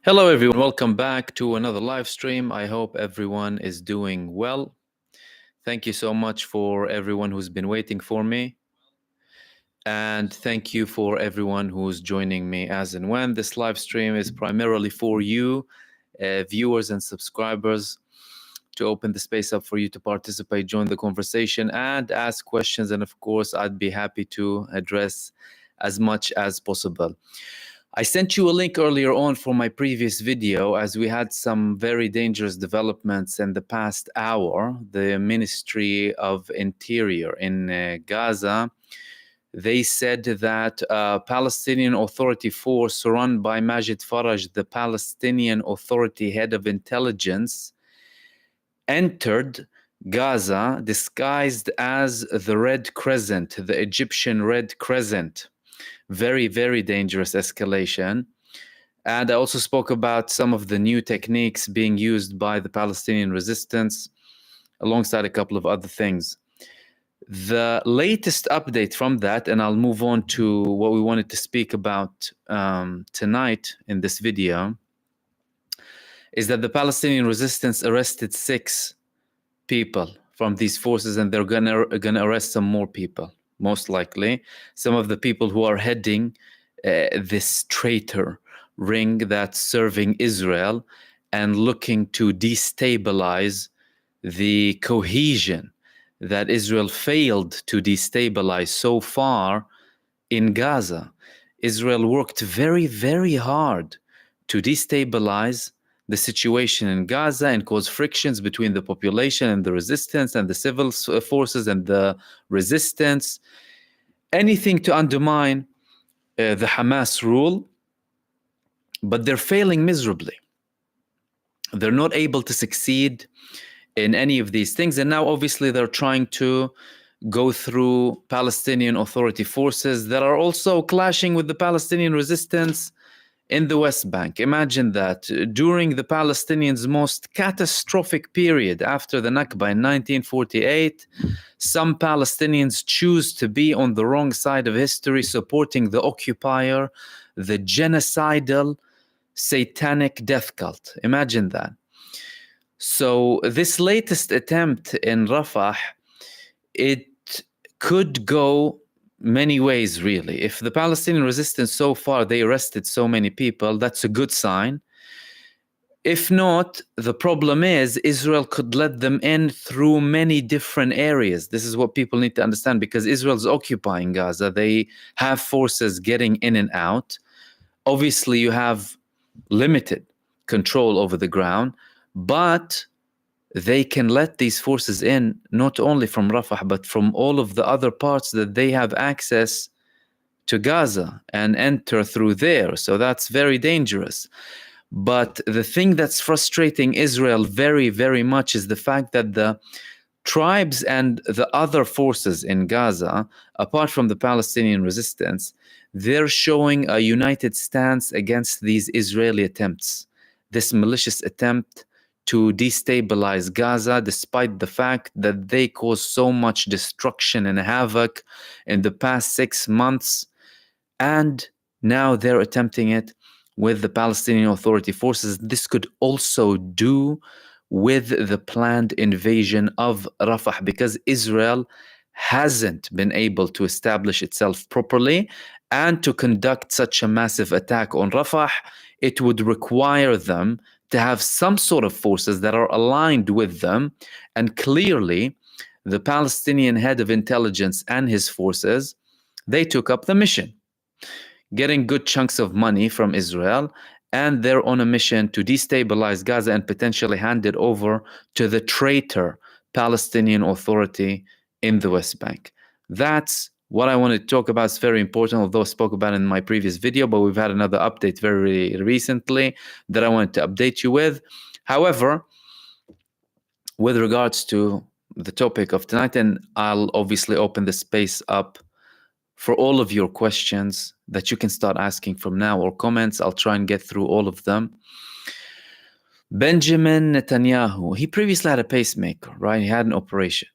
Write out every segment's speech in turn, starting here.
Hello everyone, welcome back to another live stream. I hope everyone is doing well. Thank you so much for everyone who's been waiting for me. And thank you for everyone who's joining me as and when. This live stream is primarily for you, viewers and subscribers, to open the space up for you to participate, join the conversation and ask questions. And of course, I'd be happy to address as much as possible. I sent you a link earlier on for my previous video as we had some very dangerous developments in the past hour. The Ministry of Interior in Gaza, they said that Palestinian Authority force run by Majid Faraj, the Palestinian Authority head of intelligence, entered Gaza disguised as the Red Crescent, the Egyptian Red Crescent. Very, very dangerous escalation. And I also spoke about some of the new techniques being used by the Palestinian resistance, alongside a couple of other things. The latest update from that, and I'll move on to what we wanted to speak about tonight in this video, is that the Palestinian resistance arrested 6 people from these forces, and they're gonna arrest some more people. Most likely, some of the people who are heading this traitor ring that's serving Israel and looking to destabilize the cohesion that Israel failed to destabilize so far in Gaza. Israel worked very, very hard to destabilize the situation in Gaza and cause frictions between the population and the resistance and the civil forces and the resistance, anything to undermine the Hamas rule, but they're failing miserably. They're not able to succeed in any of these things. And now obviously they're trying to go through Palestinian Authority forces that are also clashing with the Palestinian resistance in the West Bank. Imagine that during the Palestinians' most catastrophic period after the Nakba in 1948, some Palestinians choose to be on the wrong side of history, supporting the occupier, the genocidal, satanic death cult. Imagine that. So this latest attempt in Rafah, it could go many ways, really. If the Palestinian resistance so far, they arrested so many people, that's a good sign. If not, the problem is Israel could let them in through many different areas. This is what people need to understand, because Israel's occupying Gaza. They have forces getting in and out. Obviously, you have limited control over the ground, but they can let these forces in not only from Rafah, but from all of the other parts that they have access to Gaza and enter through there. So that's very dangerous. But the thing that's frustrating Israel very, very much is the fact that the tribes and the other forces in Gaza, apart from the Palestinian resistance, they're showing a united stance against these Israeli attempts, this malicious attempt to destabilize Gaza, despite the fact that they caused so much destruction and havoc in the past 6 months. And now they're attempting it with the Palestinian Authority forces. This could also do with the planned invasion of Rafah, because Israel hasn't been able to establish itself properly, and to conduct such a massive attack on Rafah, it would require them to have some sort of forces that are aligned with them. And clearly, the Palestinian head of intelligence and his forces, they took up the mission, getting good chunks of money from Israel, and they're on a mission to destabilize Gaza and potentially hand it over to the traitor Palestinian Authority in the West Bank. That's what I wanted to talk about. Is very important, although I spoke about it in my previous video, but we've had another update very recently that I wanted to update you with. However, with regards to the topic of tonight, and I'll obviously open the space up for all of your questions that you can start asking from now, or comments. I'll try and get through all of them. Benjamin Netanyahu, he previously had a pacemaker, right? He had an operation.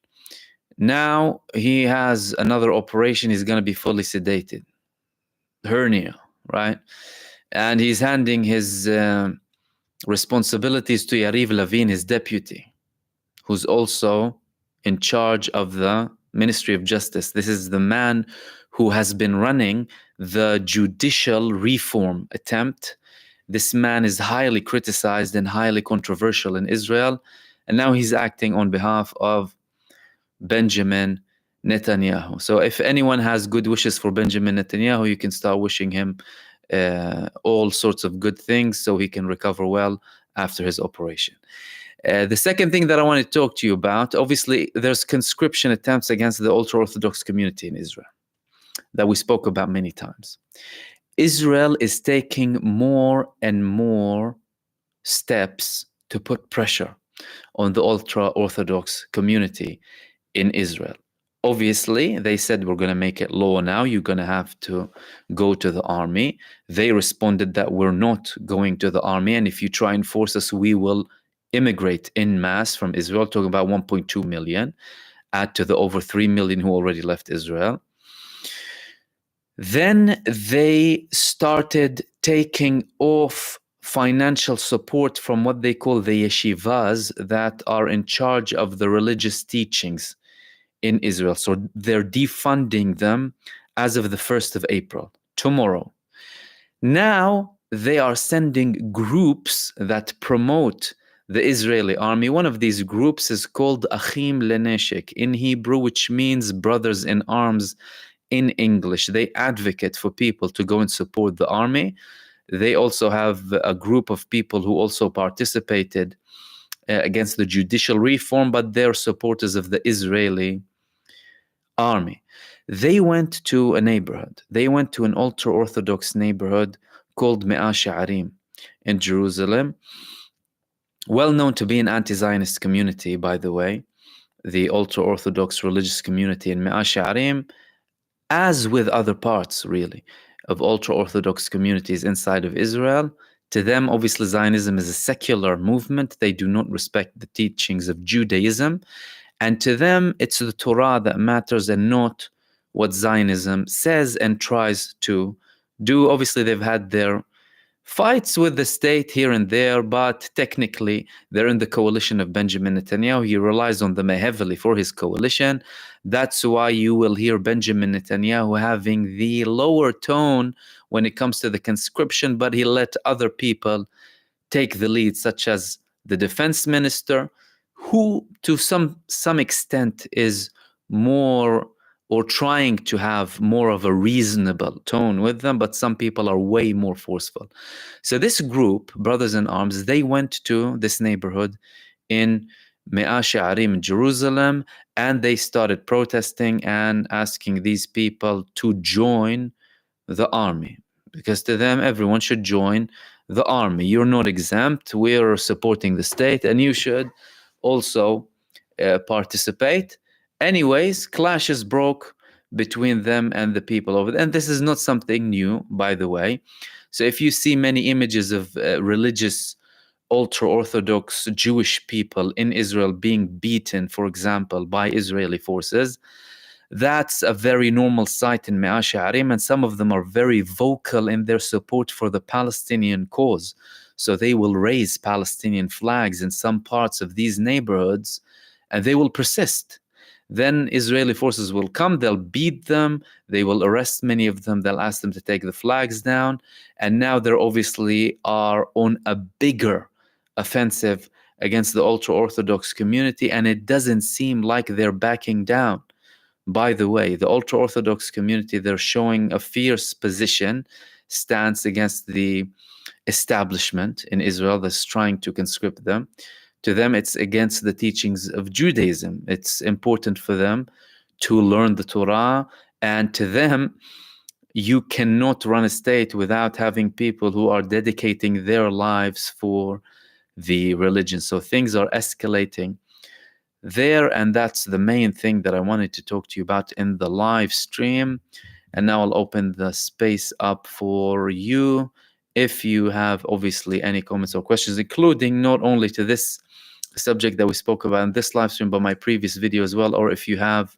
Now he has another operation. He's going to be fully sedated. Hernia, right? And he's handing his responsibilities to Yariv Levin, his deputy, who's also in charge of the Ministry of Justice. This is the man who has been running the judicial reform attempt. This man is highly criticized and highly controversial in Israel. And now he's acting on behalf of Benjamin Netanyahu. So if anyone has good wishes for Benjamin Netanyahu, you can start wishing him all sorts of good things so he can recover well after his operation. The second thing that I want to talk to you about, obviously, there's conscription attempts against the ultra-Orthodox community in Israel that we spoke about many times. Israel is taking more and more steps to put pressure on the ultra-Orthodox community in Israel. Obviously, they said, we're going to make it law now. You're going to have to go to the army. They responded that we're not going to the army. And if you try and force us, we will immigrate en masse from Israel, talking about 1.2 million, add to the over 3 million who already left Israel. Then they started taking off financial support from what they call the yeshivas that are in charge of the religious teachings in Israel. So they're defunding them as of the 1st of April, tomorrow. Now they are sending groups that promote the Israeli army. One of these groups is called Achim Leneshek in Hebrew, which means brothers in arms in English. They advocate for people to go and support the army. They also have a group of people who also participated against the judicial reform, but they're supporters of the Israeli army. They went to a neighborhood. They went to an ultra-Orthodox neighborhood called Me'a Sha'arim in Jerusalem, well known to be an anti-Zionist community, by the way, the ultra-Orthodox religious community in Me'a Sha'arim, as with other parts, really, of ultra-Orthodox communities inside of Israel. To them, obviously, Zionism is a secular movement. They do not respect the teachings of Judaism. And to them, it's the Torah that matters and not what Zionism says and tries to do. Obviously, they've had their fights with the state here and there, but technically, they're in the coalition of Benjamin Netanyahu. He relies on them heavily for his coalition. That's why you will hear Benjamin Netanyahu having the lower tone when it comes to the conscription, but he let other people take the lead, such as the defense minister, who to some extent is more or trying to have more of a reasonable tone with them, but some people are way more forceful. So this group, Brothers in Arms, they went to this neighborhood in Me'a Sha'arim in Jerusalem, and they started protesting and asking these people to join the army, because to them, everyone should join the army. You're not exempt. We're supporting the state, and you should also participate. Anyways, clashes broke between them and the people over there. And this is not something new, by the way. So if you see many images of religious, ultra-Orthodox Jewish people in Israel being beaten, for example, by Israeli forces, that's a very normal sight in Me'a Sha'arim, and some of them are very vocal in their support for the Palestinian cause. So they will raise Palestinian flags in some parts of these neighborhoods, and they will persist. Then Israeli forces will come, they'll beat them, they will arrest many of them, they'll ask them to take the flags down, and now they obviously are on a bigger offensive against the ultra-Orthodox community, and it doesn't seem like they're backing down. By the way, the ultra-Orthodox community, they're showing a fierce stance against the establishment in Israel that's trying to conscript them. To them, it's against the teachings of Judaism. It's important for them to learn the Torah, and to them, you cannot run a state without having people who are dedicating their lives for the religion. So things are escalating there, and that's the main thing that I wanted to talk to you about in the live stream. And now I'll open the space up for you if you have obviously any comments or questions, including not only to this subject that we spoke about in this live stream, but my previous video as well, or if you have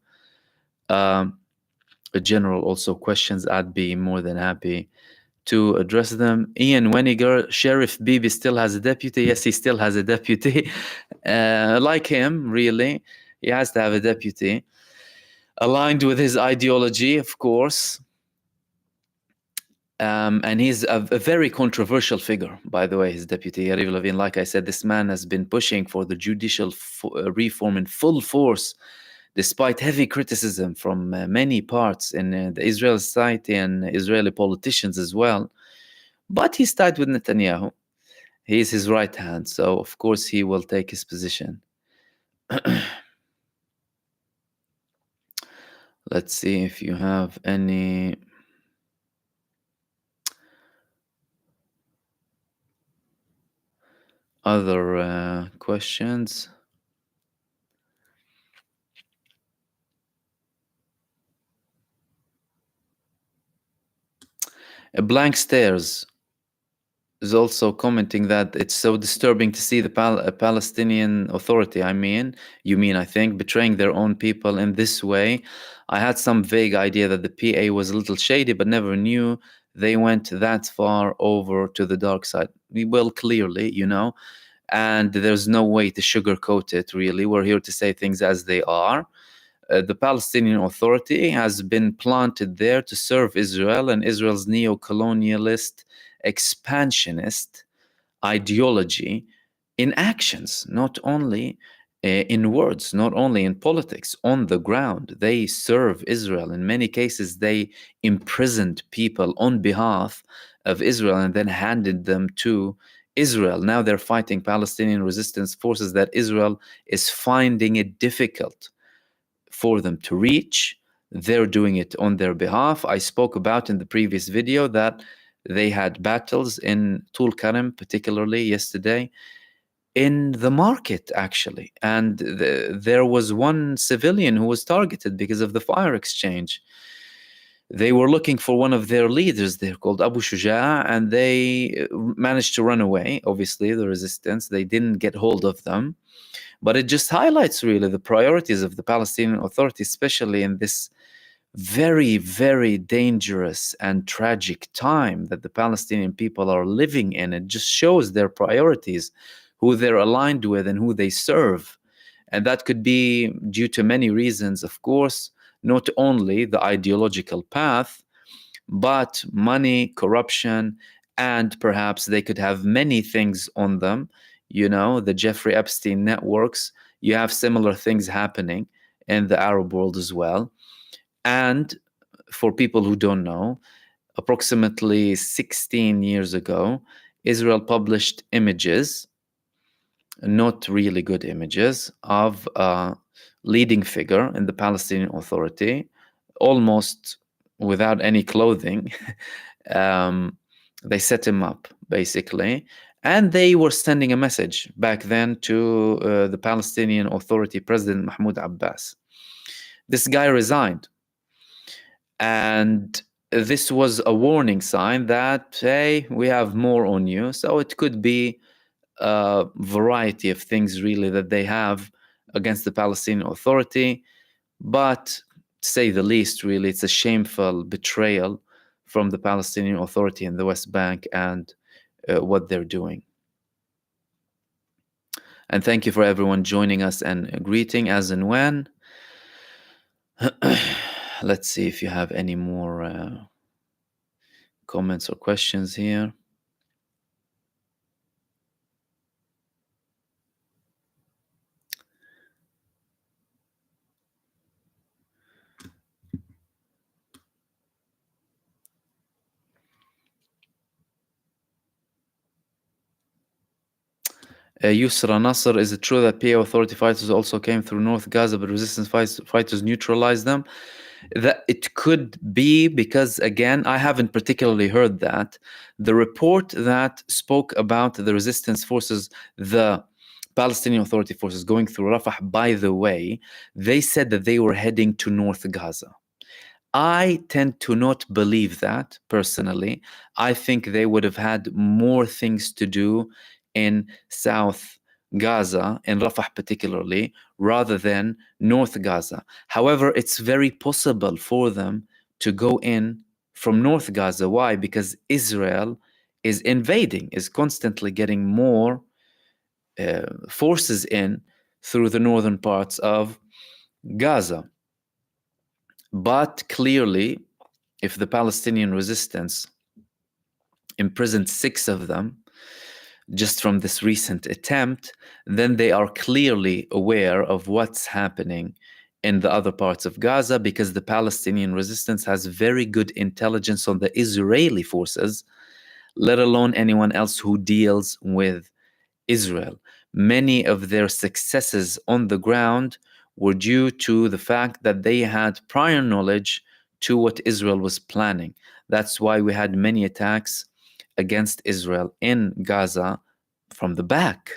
a general also questions, I'd be more than happy to address them. Ian Weniger, Sheriff Bibi still has a deputy. Yes, he still has a deputy. Like him, really. He has to have a deputy. Aligned with his ideology, of course. And he's a very controversial figure, by the way, his deputy, Yariv Levin. Like I said, this man has been pushing for the judicial reform in full force, despite heavy criticism from many parts in the Israeli society and Israeli politicians as well. But he's tied with Netanyahu. He's his right hand, so of course he will take his position. Let's see if you have any other questions. Blank Stares is also commenting that it's so disturbing to see the Palestinian Authority, I think, betraying their own people in this way. I had some vague idea that the PA was a little shady, but never knew they went that far over to the dark side. Well, clearly, and there's no way to sugarcoat it, really. We're here to say things as they are. The Palestinian Authority has been planted there to serve Israel and Israel's neo-colonialist, expansionist ideology in actions, not only in words, not only in politics, on the ground. They serve Israel. In many cases, they imprisoned people on behalf of Israel and then handed them to Israel. Now they're fighting Palestinian resistance forces that Israel is finding it difficult for them to reach. They're doing it on their behalf. I spoke about in the previous video that they had battles in Tulkarem, particularly yesterday, in the market, actually. And there was one civilian who was targeted because of the fire exchange. They were looking for one of their leaders. They're called Abu Shuja, and they managed to run away. Obviously, the resistance, they didn't get hold of them. But it just highlights really the priorities of the Palestinian Authority, especially in this very, very dangerous and tragic time that the Palestinian people are living in. It just shows their priorities, who they're aligned with and who they serve. And that could be due to many reasons, of course, not only the ideological path, but money, corruption, and perhaps they could have many things on them. The Jeffrey Epstein networks, you have similar things happening in the Arab world as well. And for people who don't know, approximately 16 years ago, Israel published images, not really good images, of a leading figure in the Palestinian Authority, almost without any clothing. They set him up, basically. And they were sending a message back then to the Palestinian Authority President Mahmoud Abbas. This guy resigned. And this was a warning sign that, hey, we have more on you. So it could be a variety of things, really, that they have against the Palestinian Authority. But to say the least, really, it's a shameful betrayal from the Palestinian Authority in the West Bank and what they're doing. And thank you for everyone joining us and greeting as and when. Let's see if you have any more comments or questions here. Yusra Nasser, is it true that PA Authority fighters also came through North Gaza, but resistance fighters neutralized them? That it could be, because again, I haven't particularly heard that. The report that spoke about the resistance forces, the Palestinian Authority forces going through Rafah, by the way, they said that they were heading to North Gaza. I tend to not believe that, personally. I think they would have had more things to do in South Gaza, in Rafah particularly, rather than North Gaza. However, it's very possible for them to go in from North Gaza. Why? Because Israel is invading, is constantly getting more forces in through the northern parts of Gaza. But clearly, if the Palestinian resistance imprisoned 6 of them just from this recent attempt, then they are clearly aware of what's happening in the other parts of Gaza, because the Palestinian resistance has very good intelligence on the Israeli forces, let alone anyone else who deals with Israel. Many of their successes on the ground were due to the fact that they had prior knowledge to what Israel was planning. That's why we had many attacks against Israel in Gaza from the back.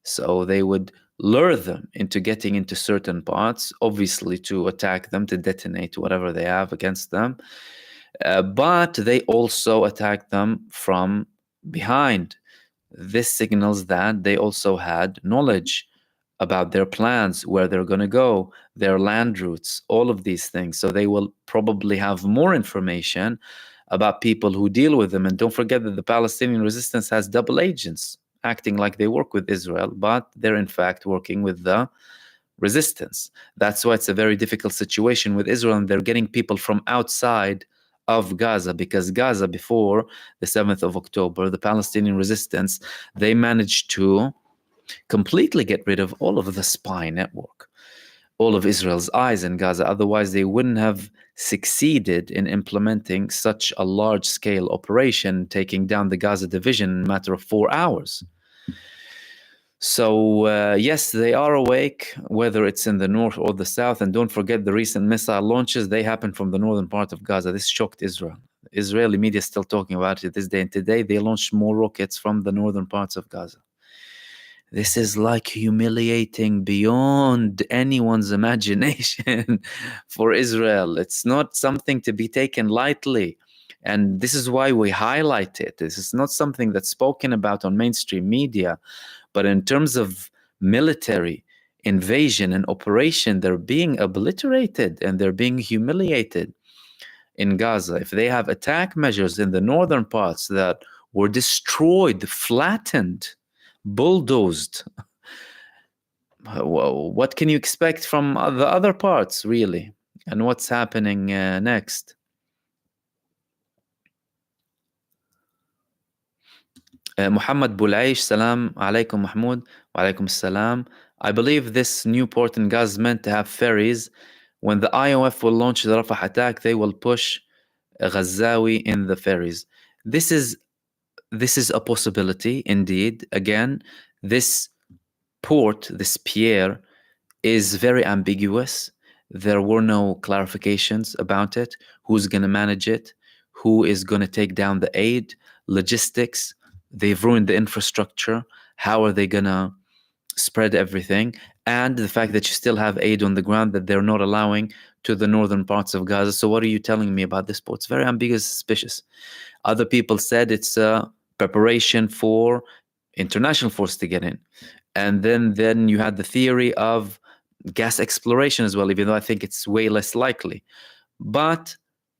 So they would lure them into getting into certain parts, obviously to attack them, to detonate whatever they have against them. But they also attack them from behind. This signals that they also had knowledge about their plans, where they're going to go, their land routes, all of these things. So they will probably have more information about people who deal with them. And don't forget that the Palestinian resistance has double agents acting like they work with Israel, but they're in fact working with the resistance. That's why it's a very difficult situation with Israel, and they're getting people from outside of Gaza, because Gaza, before the 7th of October, the Palestinian resistance, they managed to completely get rid of all of the spy network, all of Israel's eyes in Gaza. Otherwise, they wouldn't have succeeded in implementing such a large-scale operation, taking down the Gaza division in a matter of 4 hours. So, yes, they are awake, whether it's in the north or the south. And don't forget the recent missile launches, they happened from the northern part of Gaza. This shocked Israel. Israeli media is still talking about it this day. And today, they launched more rockets from the northern parts of Gaza. This is like humiliating beyond anyone's imagination for Israel. It's not something to be taken lightly. And this is why we highlight it. This is not something that's spoken about on mainstream media. But in terms of military invasion and operation, they're being obliterated and they're being humiliated in Gaza. If they have attack measures in the northern parts that were destroyed, flattened, bulldozed, what can you expect from the other parts, really? And what's happening next? Muhammad Bulaish, salam alaikum Mahmoud, wa alaikum salam. I believe this new port in Gaza is meant to have ferries. When the IOF will launch the Rafah attack, they will push Ghazawi in the ferries. This is a possibility, indeed. Again, this port, this pier, is very ambiguous. There were no clarifications about it. Who's going to manage it? Who is going to take down the aid? Logistics. They've ruined the infrastructure. How are they going to spread everything? And the fact that you still have aid on the ground that they're not allowing to the northern parts of Gaza. So what are you telling me about this port? It's very ambiguous, suspicious. Other people said it's a preparation for international force to get in. And then you had the theory of gas exploration as well, even though I think it's way less likely. But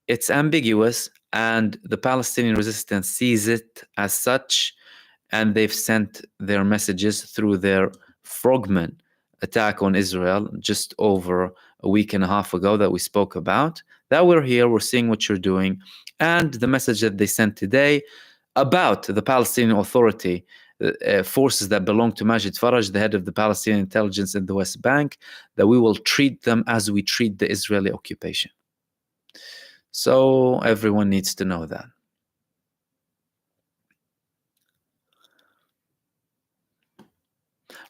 it's ambiguous, and the Palestinian resistance sees it as such, and they've sent their messages through their frogman attack on Israel just over a week and a half ago that we spoke about, that we're here, we're seeing what you're doing, and the message that they sent today about the Palestinian Authority, forces that belong to Majid Faraj, the head of the Palestinian Intelligence in the West Bank, that we will treat them as we treat the Israeli occupation. So everyone needs to know that.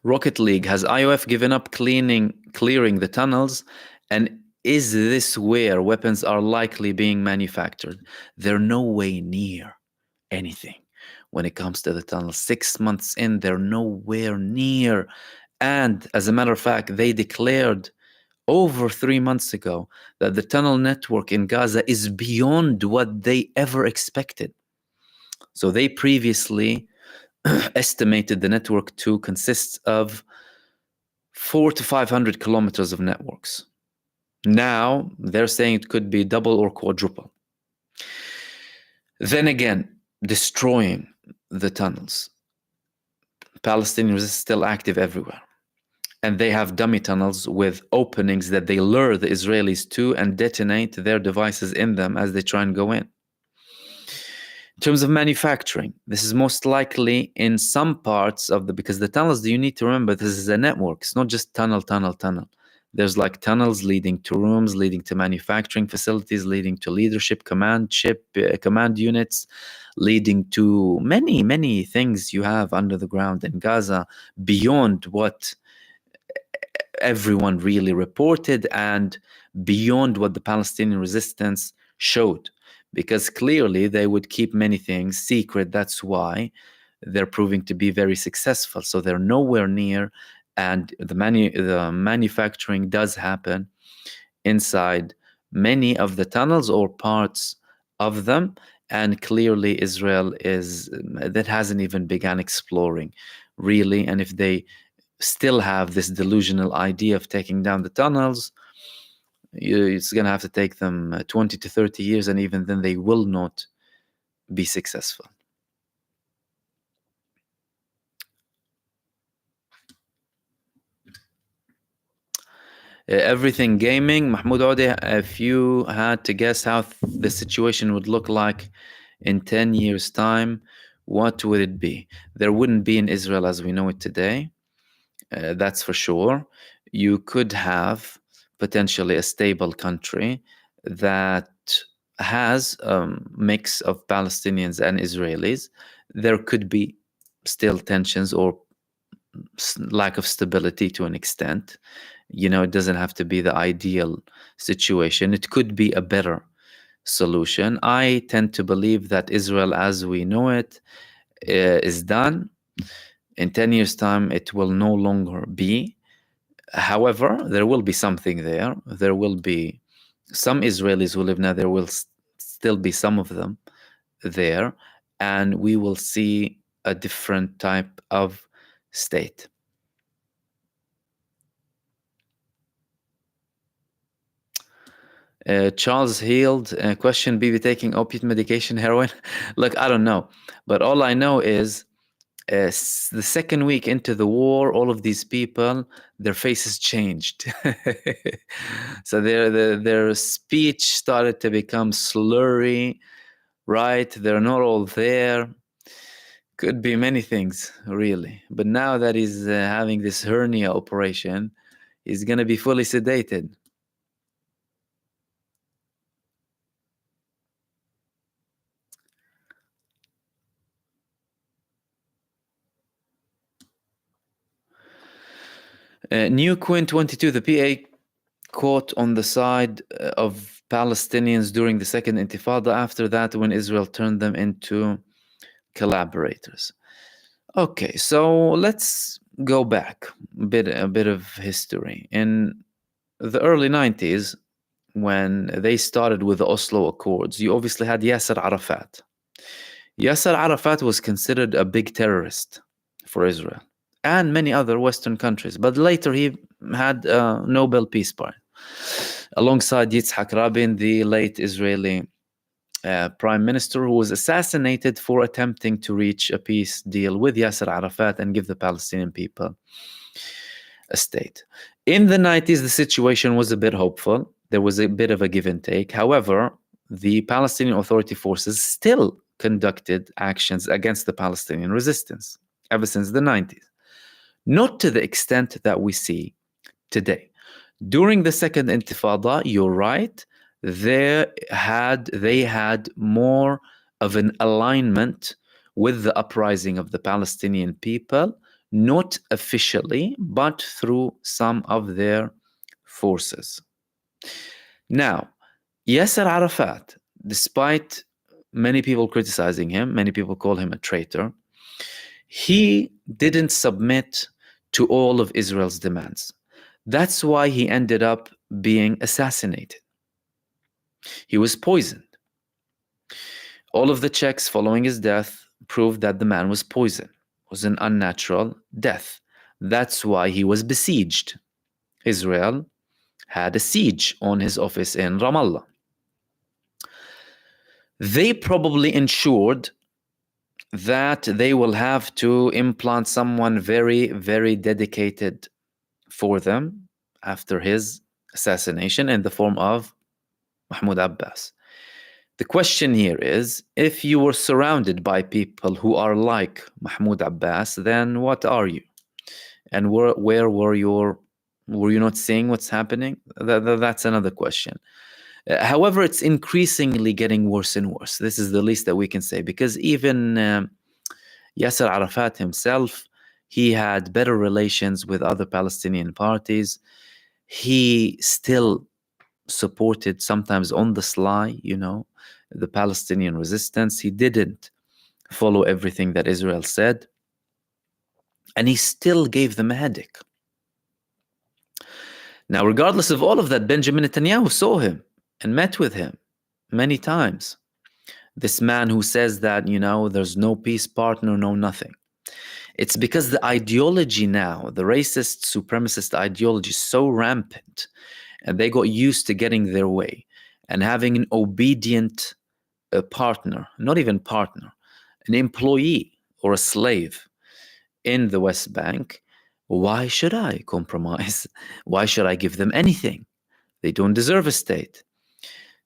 Rocket League, has IOF given up clearing the tunnels? And is this where weapons are likely being manufactured? They're no way near anything when it comes to the tunnel. 6 months in, they're nowhere near. And as a matter of fact, they declared over 3 months ago that the tunnel network in Gaza is beyond what they ever expected. So they previously estimated the network to consist of 400 to 500 kilometers of networks. Now they're saying it could be double or quadruple. Then again, destroying the tunnels. Palestinians are still active everywhere. And they have dummy tunnels with openings that they lure the Israelis to and detonate their devices in them as they try and go in. In terms of manufacturing, this is most likely in some parts of because the tunnels, you need to remember, this is a network. It's not just tunnel. There's like tunnels leading to rooms, leading to manufacturing facilities, leading to leadership, command units, leading to many things you have under the ground in Gaza beyond what everyone really reported and beyond what the Palestinian resistance showed, because clearly they would keep many things secret. That's why they're proving to be very successful. So they're nowhere near, and the manufacturing does happen inside many of the tunnels or parts of them. And clearly Israel that hasn't even begun exploring really. And if they still have this delusional idea of taking down the tunnels, it's going to have to take them 20 to 30 years, and even then they will not be successful. Everything Gaming, Mahmoud Ode, if you had to guess how the situation would look like in 10 years' time, what would it be? There wouldn't be an Israel as we know it today. That's for sure. You could have potentially a stable country that has a mix of Palestinians and Israelis. There could be still tensions or lack of stability to an extent. It doesn't have to be the ideal situation. It could be a better solution. I tend to believe that Israel as we know it is done. In 10 years' time, it will no longer be. However, there will be something there. There will be some Israelis who live now. There will still be some of them there. And we will see a different type of state. Charles Healed, question, be we taking opiate medication, heroin? Look, I don't know. But all I know is the second week into the war, all of these people, their faces changed. So their speech started to become slurry, right? They're not all there. Could be many things, really. But now that he's having this hernia operation, he's going to be fully sedated. New Quinn 22, the PA caught on the side of Palestinians during the Second Intifada. After that, when Israel turned them into collaborators. Okay, so let's go back a bit of history. In the early 90s, when they started with the Oslo Accords, you obviously had Yasser Arafat. Yasser Arafat was considered a big terrorist for Israel and many other Western countries. But later he had a Nobel Peace Prize alongside Yitzhak Rabin, the late Israeli prime minister, who was assassinated for attempting to reach a peace deal with Yasser Arafat and give the Palestinian people a state. In the 90s, the situation was a bit hopeful. There was a bit of a give and take. However, the Palestinian Authority forces still conducted actions against the Palestinian resistance ever since the 90s. Not to the extent that we see today. During the Second Intifada, you're right, they had more of an alignment with the uprising of the Palestinian people, not officially, but through some of their forces. Now, Yasser Arafat, despite many people criticizing him, many people call him a traitor, he didn't submit to all of Israel's demands. That's why he ended up being assassinated. He was poisoned. All of the checks following his death proved that the man was poisoned. It was an unnatural death. That's why he was besieged. Israel had a siege on his office in Ramallah. they probably ensured that they will have to implant someone very, very dedicated for them after his assassination in the form of Mahmoud Abbas. The question here is, if you were surrounded by people who are like Mahmoud Abbas, then what are you? And where were you not seeing what's happening? That's another question. However, it's increasingly getting worse and worse. This is the least that we can say, because even Yasser Arafat himself, he had better relations with other Palestinian parties. He still supported, sometimes on the sly, the Palestinian resistance. He didn't follow everything that Israel said, and he still gave them a headache. Now, regardless of all of that, Benjamin Netanyahu saw him and met with him many times. This man who says that, there's no peace partner, no nothing. It's because the ideology now, the racist, supremacist ideology is so rampant, and they got used to getting their way and having an obedient partner, not even partner, an employee or a slave in the West Bank. Why should I compromise? Why should I give them anything? They don't deserve a state.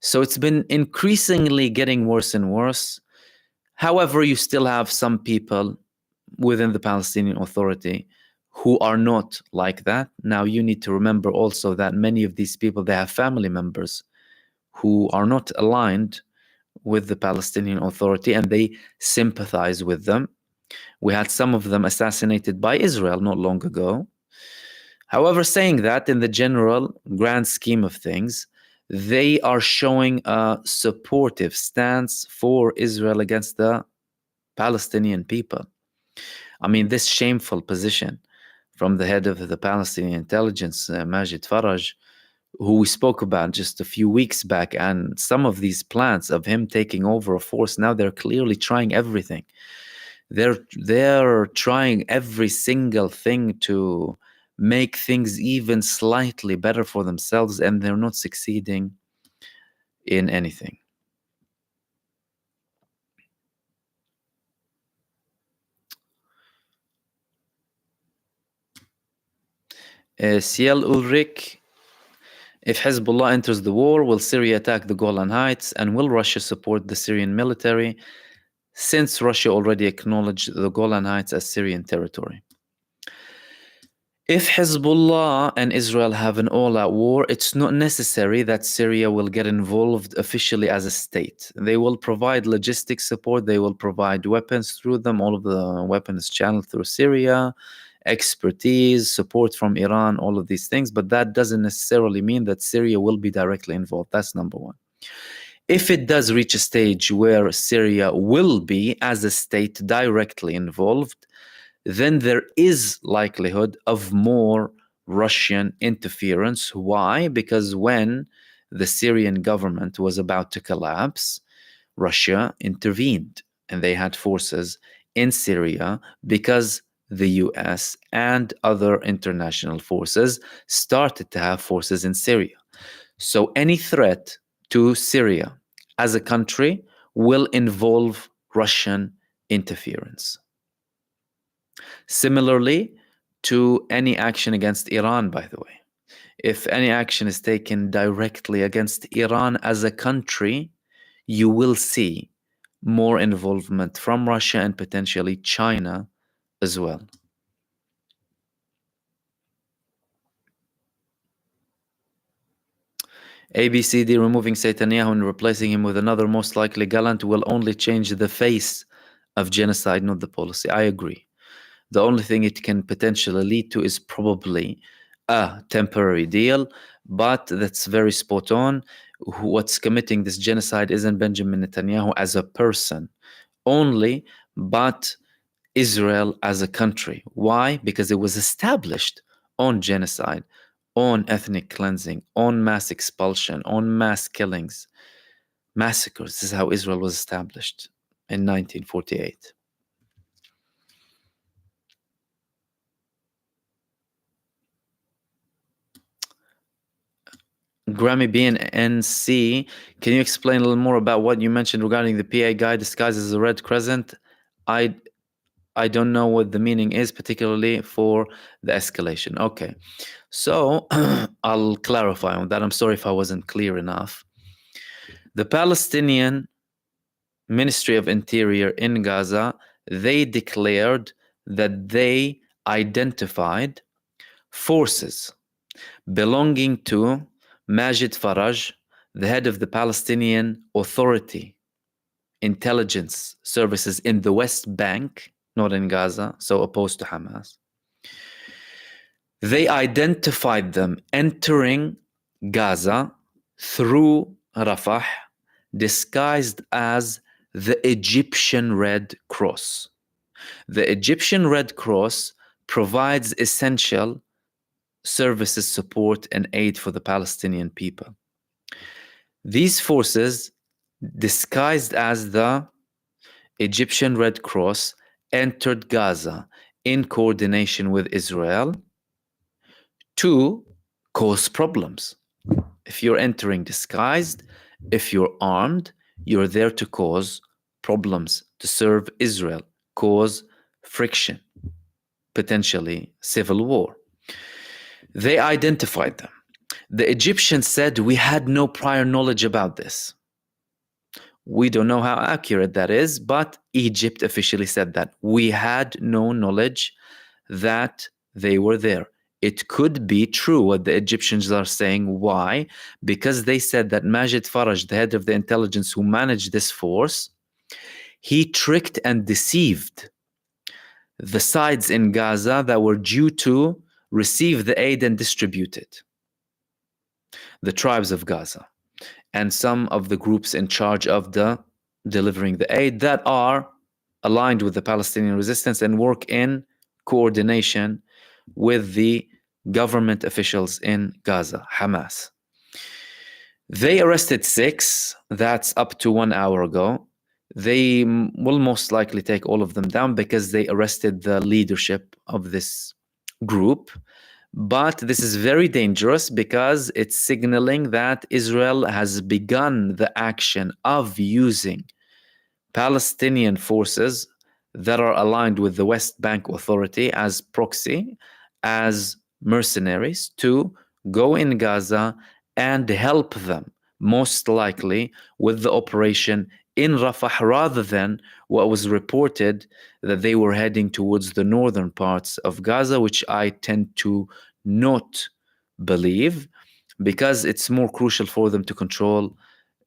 So it's been increasingly getting worse and worse. However, you still have some people within the Palestinian Authority who are not like that. Now, you need to remember also that many of these people, they have family members who are not aligned with the Palestinian Authority, and they sympathize with them. We had some of them assassinated by Israel not long ago. However, saying that, in the general grand scheme of things, they are showing a supportive stance for Israel against the Palestinian people. I mean, this shameful position from the head of the Palestinian Intelligence, Majid Faraj, who we spoke about just a few weeks back, and some of these plans of him taking over a force, now they're clearly trying everything. They're trying every single thing to make things even slightly better for themselves, and they're not succeeding in anything. Ciel Ulrich, if Hezbollah enters the war, will Syria attack the Golan Heights, and will Russia support the Syrian military, since Russia already acknowledged the Golan Heights as Syrian territory? If Hezbollah and Israel have an all-out war, it's not necessary that Syria will get involved officially as a state. They will provide logistic support, they will provide weapons through them, all of the weapons channeled through Syria, expertise, support from Iran, all of these things, but that doesn't necessarily mean that Syria will be directly involved. That's number one. If it does reach a stage where Syria will be, as a state, directly involved, then there is likelihood of more Russian interference. Why? Because when the Syrian government was about to collapse, Russia intervened, and they had forces in Syria because the US and other international forces started to have forces in Syria. So any threat to Syria as a country will involve Russian interference. Similarly to any action against Iran, by the way. If any action is taken directly against Iran as a country, you will see more involvement from Russia and potentially China as well. ABCD, removing Netanyahu and replacing him with another, most likely Gallant, will only change the face of genocide, not the policy. I agree. The only thing it can potentially lead to is probably a temporary deal, but that's very spot on. What's committing this genocide isn't Benjamin Netanyahu as a person only, but Israel as a country. Why? Because it was established on genocide, on ethnic cleansing, on mass expulsion, on mass killings, massacres. This is how Israel was established in 1948. Grammy B and NC, can you explain a little more about what you mentioned regarding the PA guy disguised as a red crescent? I don't know what the meaning is, particularly for the escalation. Okay, so I'll clarify on that. I'm sorry if I wasn't clear enough. The Palestinian Ministry of Interior in Gaza, they declared that they identified forces belonging to Majid Faraj, the head of the Palestinian Authority intelligence services in the West Bank, not in Gaza, so opposed to Hamas. They identified them entering Gaza through Rafah, disguised as the Egyptian Red Cross. The Egyptian Red Cross provides essential services, support, and aid for the Palestinian people. These forces, disguised as the Egyptian Red Cross, entered Gaza in coordination with Israel to cause problems. If you're entering disguised, if you're armed, you're there to cause problems, to serve Israel, cause friction, potentially civil war. They identified them. The Egyptians said, we had no prior knowledge about this. We don't know how accurate that is, but Egypt officially said that. We had no knowledge that they were there. It could be true what the Egyptians are saying. Why? Because they said that Majid Faraj, the head of the intelligence who managed this force, he tricked and deceived the sides in Gaza that were due to receive the aid and distribute it. The tribes of Gaza and some of the groups in charge of delivering the aid that are aligned with the Palestinian resistance and work in coordination with the government officials in Gaza, Hamas. They arrested 6. That's up to 1 hour ago. They will most likely take all of them down because they arrested the leadership of this group. But this is very dangerous because it's signaling that Israel has begun the action of using Palestinian forces that are aligned with the West Bank Authority as proxy, as mercenaries, to go in Gaza and help them, most likely with the operation in Rafah, rather than what was reported that they were heading towards the northern parts of Gaza, which I tend to not believe, because it's more crucial for them to control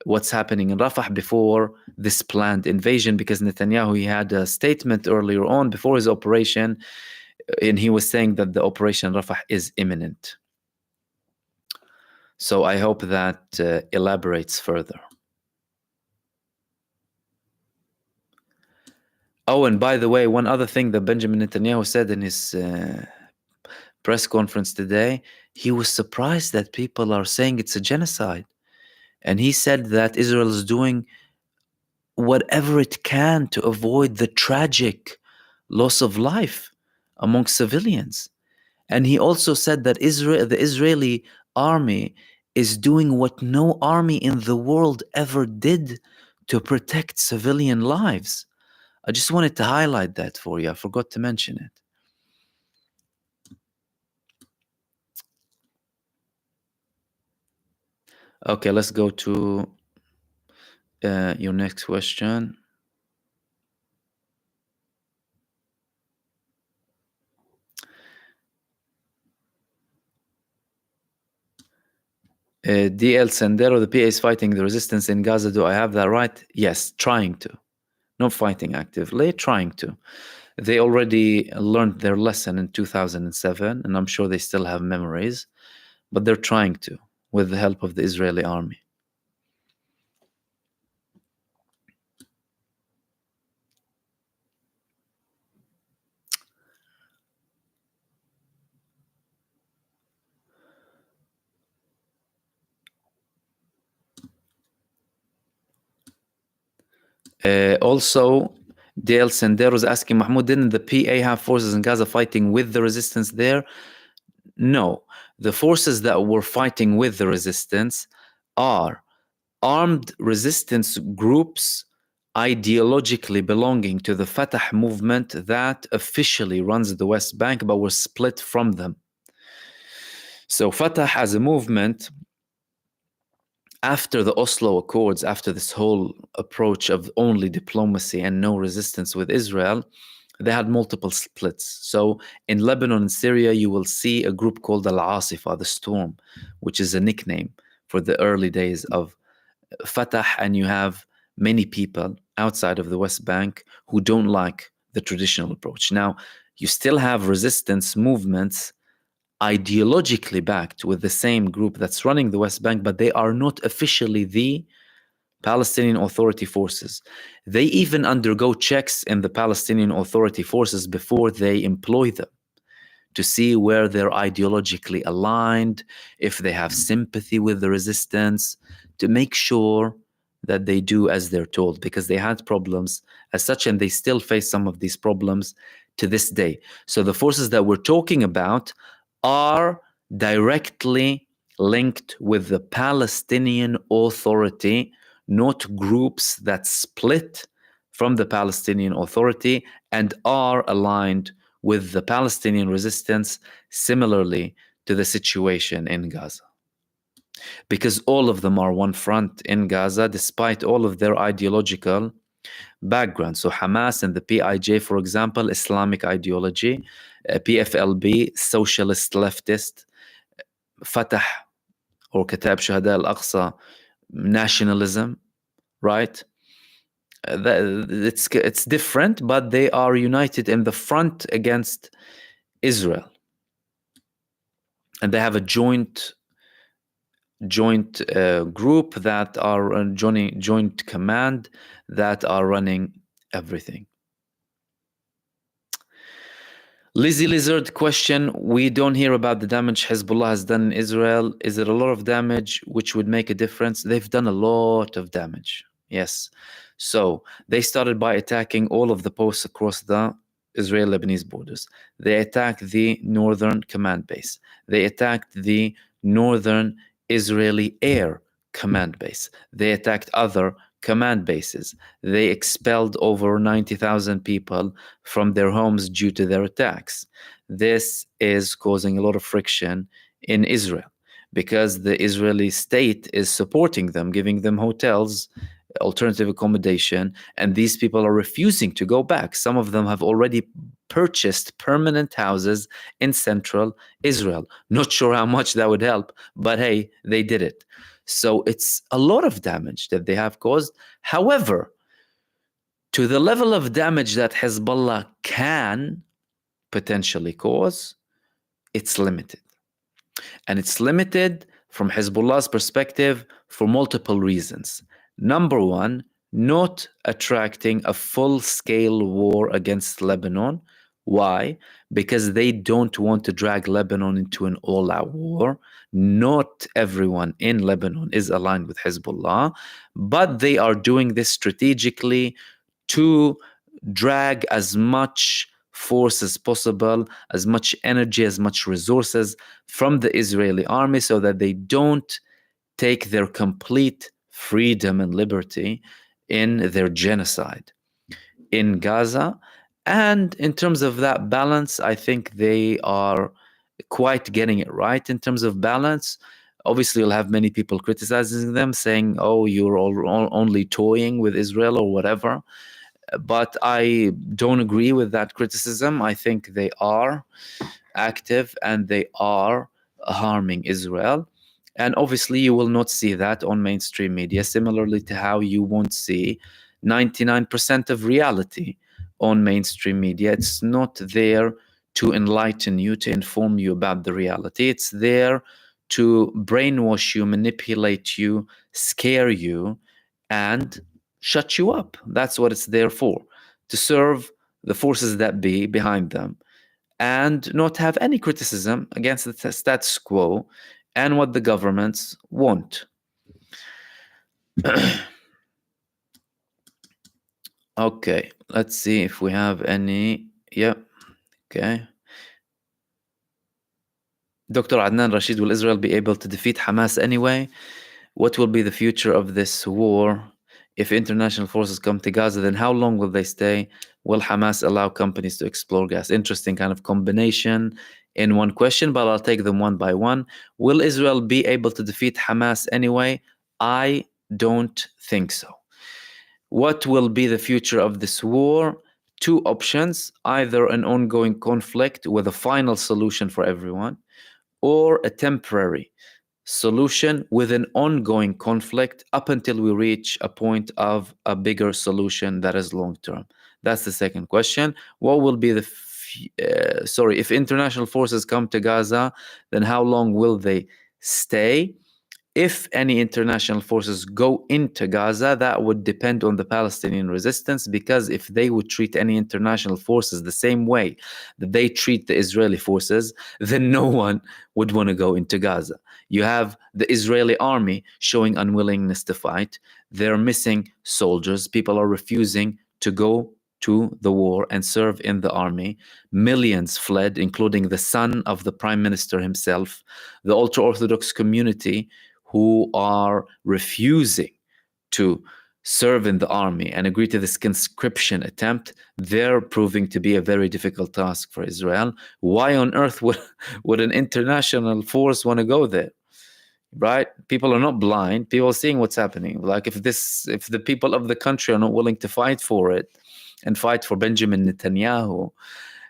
what's happening in Rafah before this planned invasion, because Netanyahu, he had a statement earlier on before his operation, and he was saying that the operation in Rafah is imminent. So I hope that elaborates further. Oh, and by the way, one other thing that Benjamin Netanyahu said in his press conference today, he was surprised that people are saying it's a genocide. And he said that Israel is doing whatever it can to avoid the tragic loss of life among civilians. And he also said that the Israeli army is doing what no army in the world ever did to protect civilian lives. I just wanted to highlight that for you. I forgot to mention it. Okay, let's go to your next question. DL Sendero, the PA is fighting the resistance in Gaza. Do I have that right? Yes, trying to. Not fighting actively, trying to. They already learned their lesson in 2007, and I'm sure they still have memories, but they're trying to, with the help of the Israeli army. Also, Dale Sendero is asking, Mahmoud, didn't the PA have forces in Gaza fighting with the resistance there? No. the forces that were fighting with the resistance are armed resistance groups ideologically belonging to the Fatah movement that officially runs the West Bank, but were split from them. So Fatah as a movement, after the Oslo Accords, after this whole approach of only diplomacy and no resistance with Israel, they had multiple splits. So in Lebanon and Syria, you will see a group called Al-Asifa, the Storm, which is a nickname for the early days of Fatah, and you have many people outside of the West Bank who don't like the traditional approach. Now, you still have resistance movements ideologically backed with the same group that's running the West Bank, but they are not officially the Palestinian Authority forces. They even undergo checks in the Palestinian Authority forces before they employ them to see where they're ideologically aligned, if they have sympathy with the resistance, to make sure that they do as they're told, because they had problems as such, and they still face some of these problems to this day. So the forces that we're talking about are directly linked with the Palestinian Authority, not groups that split from the Palestinian Authority and are aligned with the Palestinian resistance, similarly to the situation in Gaza. Because all of them are one front in Gaza, despite all of their ideological background. So Hamas and the PIJ, for example, Islamic ideology, PFLB, socialist leftist, Fatah or Katab Shuhada al-Aqsa, nationalism, right? It's different, but they are united in the front against Israel. And they have a joint group that are joint command that are running everything. Lizzie Lizard question, we don't hear about the damage Hezbollah has done in Israel. Is it a lot of damage which would make a difference? They've done a lot of damage, yes. So they started by attacking all of the posts across the Israel-Lebanese borders. They attacked the northern command base. They attacked the northern Israeli air command base. They attacked other command bases. They expelled over 90,000 people from their homes due to their attacks. This is causing a lot of friction in Israel because the Israeli state is supporting them, giving them hotels, alternative accommodation, and these people are refusing to go back. Some of them have already purchased permanent houses in central Israel. Not sure how much that would help, but hey, they did it. So it's a lot of damage that they have caused. However, to the level of damage that Hezbollah can potentially cause, it's limited. And it's limited from Hezbollah's perspective for multiple reasons. Number one, not attracting a full-scale war against Lebanon. Why? Because they don't want to drag Lebanon into an all-out war. Not everyone in Lebanon is aligned with Hezbollah, but they are doing this strategically to drag as much force as possible, as much energy, as much resources from the Israeli army so that they don't take their complete freedom and liberty in their genocide in Gaza. And in terms of that balance, I think they are quite getting it right in terms of balance. Obviously, you'll have many people criticizing them, saying, oh, you're only toying with Israel or whatever. But I don't agree with that criticism. I think they are active and they are harming Israel. And obviously, you will not see that on mainstream media, similarly to how you won't see 99% of reality on mainstream media. It's not there to enlighten you, to inform you about the reality. It's there to brainwash you, manipulate you, scare you, and shut you up. That's what it's there for, to serve the forces that be behind them and not have any criticism against the status quo and what the governments want. Okay, let's see if we have any. Yep. Okay. Dr. Adnan Rashid, will Israel be able to defeat Hamas anyway? What will be the future of this war? If international forces come to Gaza, then how long will they stay? Will Hamas allow companies to explore gas? Interesting kind of combination in one question, but I'll take them one by one. Will Israel be able to defeat Hamas anyway? I don't think so. What will be the future of this war? Two options: either an ongoing conflict with a final solution for everyone, or a temporary solution with an ongoing conflict up until we reach a point of a bigger solution that is long term. That's the second question. What will be the if international forces come to Gaza, then how long will they stay? If any international forces go into Gaza, that would depend on the Palestinian resistance, because if they would treat any international forces the same way that they treat the Israeli forces, then no one would want to go into Gaza. You have the Israeli army showing unwillingness to fight. They're missing soldiers. People are refusing to go to the war and serve in the army. Millions fled, including the son of the prime minister himself. The ultra-Orthodox community, who are refusing to serve in the army and agree to this conscription attempt, they're proving to be a very difficult task for Israel. Why on earth would an international force want to go there? Right? People are not blind. People are seeing what's happening. Like if the people of the country are not willing to fight for it and fight for Benjamin Netanyahu,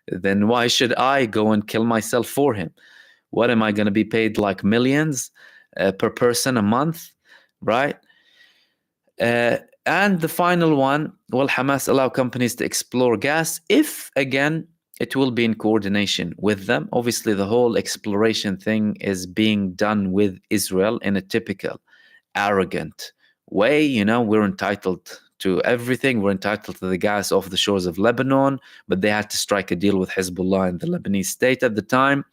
then why should I go and kill myself for him? What am I going to be paid, like millions per person a month, right? And the final one: will Hamas allow companies to explore gas? If, again, it will be in coordination with them. Obviously, the whole exploration thing is being done with Israel in a typical arrogant way. You know, we're entitled to everything. We're entitled to the gas off the shores of Lebanon, but they had to strike a deal with Hezbollah and the Lebanese state at the time.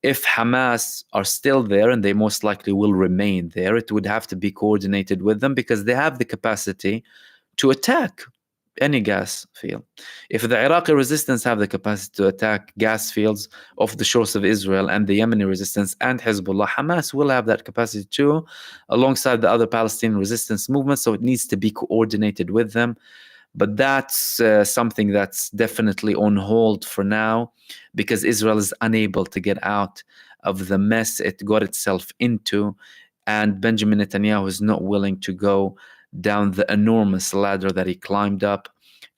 If Hamas are still there, and they most likely will remain there, it would have to be coordinated with them, because they have the capacity to attack any gas field. If the Iraqi resistance have the capacity to attack gas fields off the shores of Israel, and the Yemeni resistance and Hezbollah, Hamas will have that capacity too, alongside the other Palestinian resistance movements. So it needs to be coordinated with them. But that's something that's definitely on hold for now, because Israel is unable to get out of the mess it got itself into. And Benjamin Netanyahu is not willing to go down the enormous ladder that he climbed up.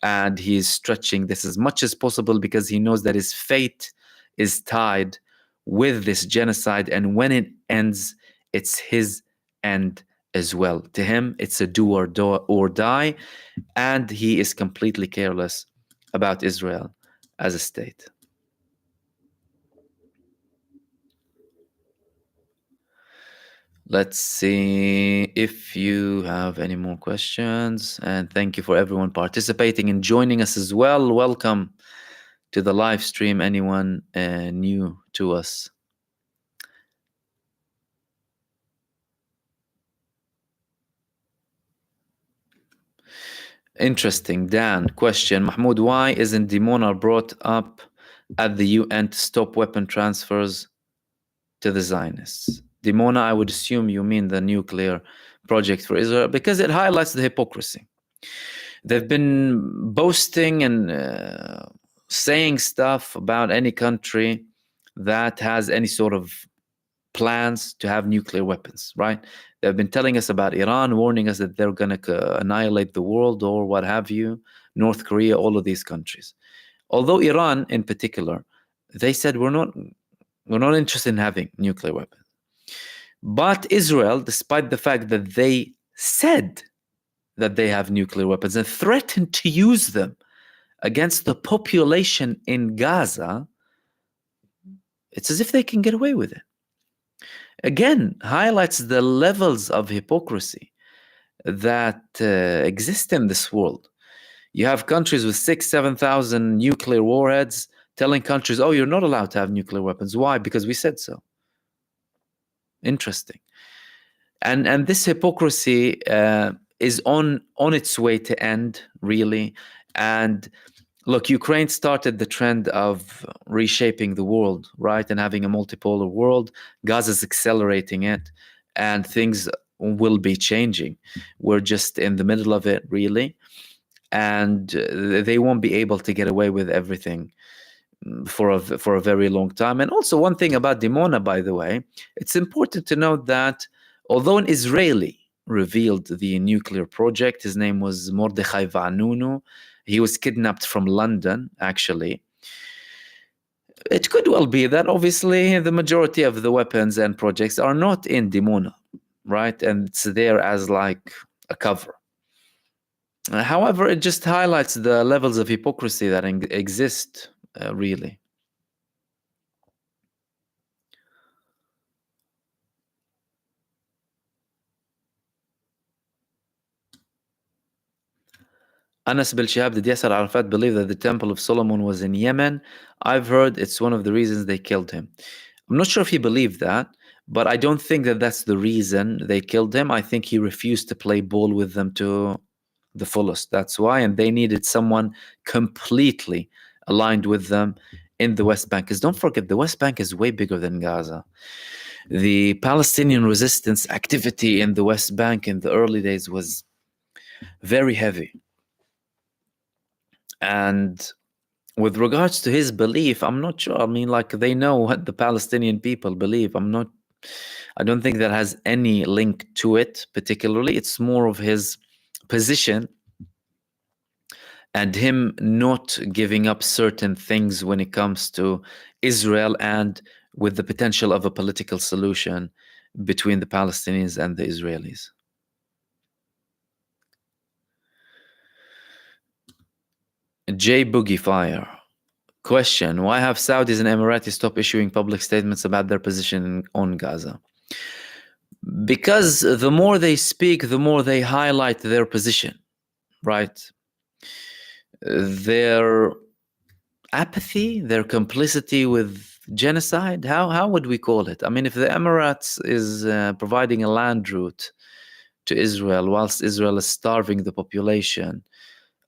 And he is stretching this as much as possible, because he knows that his fate is tied with this genocide. And when it ends, it's his end as well. To him, it's a do or die. And he is completely careless about Israel as a state. Let's see if you have any more questions. And thank you for everyone participating and joining us as well. Welcome to the live stream, anyone new to us. Interesting. Dan, question. Mahmoud, why isn't Dimona brought up at the UN to stop weapon transfers to the Zionists? Dimona, I would assume you mean the nuclear project for Israel, because it highlights the hypocrisy. They've been boasting and saying stuff about any country that has any sort of plans to have nuclear weapons, right? They've been telling us about Iran, warning us that they're going to annihilate the world or what have you, North Korea, all of these countries. Although Iran in particular, they said we're not interested in having nuclear weapons. But Israel, despite the fact that they said that they have nuclear weapons and threatened to use them against the population in Gaza, it's as if they can get away with it. Again, highlights the levels of hypocrisy that exist in this world. You have countries with 6,000-7,000 nuclear warheads telling countries, oh, you're not allowed to have nuclear weapons. Why? Because we said so. Interesting. And this hypocrisy is on its way to end, really. And look, Ukraine started the trend of reshaping the world, right? And having a multipolar world. Gaza's accelerating it, and things will be changing. We're just in the middle of it, really. And they won't be able to get away with everything for a very long time. And also, one thing about Dimona, by the way, it's important to note that although an Israeli revealed the nuclear project, his name was Mordechai Vanunu, he was kidnapped from London, actually. It could well be that obviously the majority of the weapons and projects are not in Dimona, right? And it's there as like a cover. However, it just highlights the levels of hypocrisy that exist, really. Anas Bil Shihab, did Yasser Arafat believe that the Temple of Solomon was in Yemen? I've heard it's one of the reasons they killed him. I'm not sure if he believed that, but I don't think that that's the reason they killed him. I think he refused to play ball with them to the fullest. That's why. And they needed someone completely aligned with them in the West Bank. Because don't forget, the West Bank is way bigger than Gaza. The Palestinian resistance activity in the West Bank in the early days was very heavy. And with regards to his belief, I'm not sure. I mean, like, they know what the Palestinian people believe. I don't think that has any link to it particularly. It's more of his position and him not giving up certain things when it comes to Israel and with the potential of a political solution between the Palestinians and the Israelis. J Boogie Fire. Question: why have Saudis and Emiratis stopped issuing public statements about their position on Gaza? Because the more they speak, the more they highlight their position, right? Their apathy, their complicity with genocide, how would we call it? I mean, if the Emirates is providing a land route to Israel whilst Israel is starving the population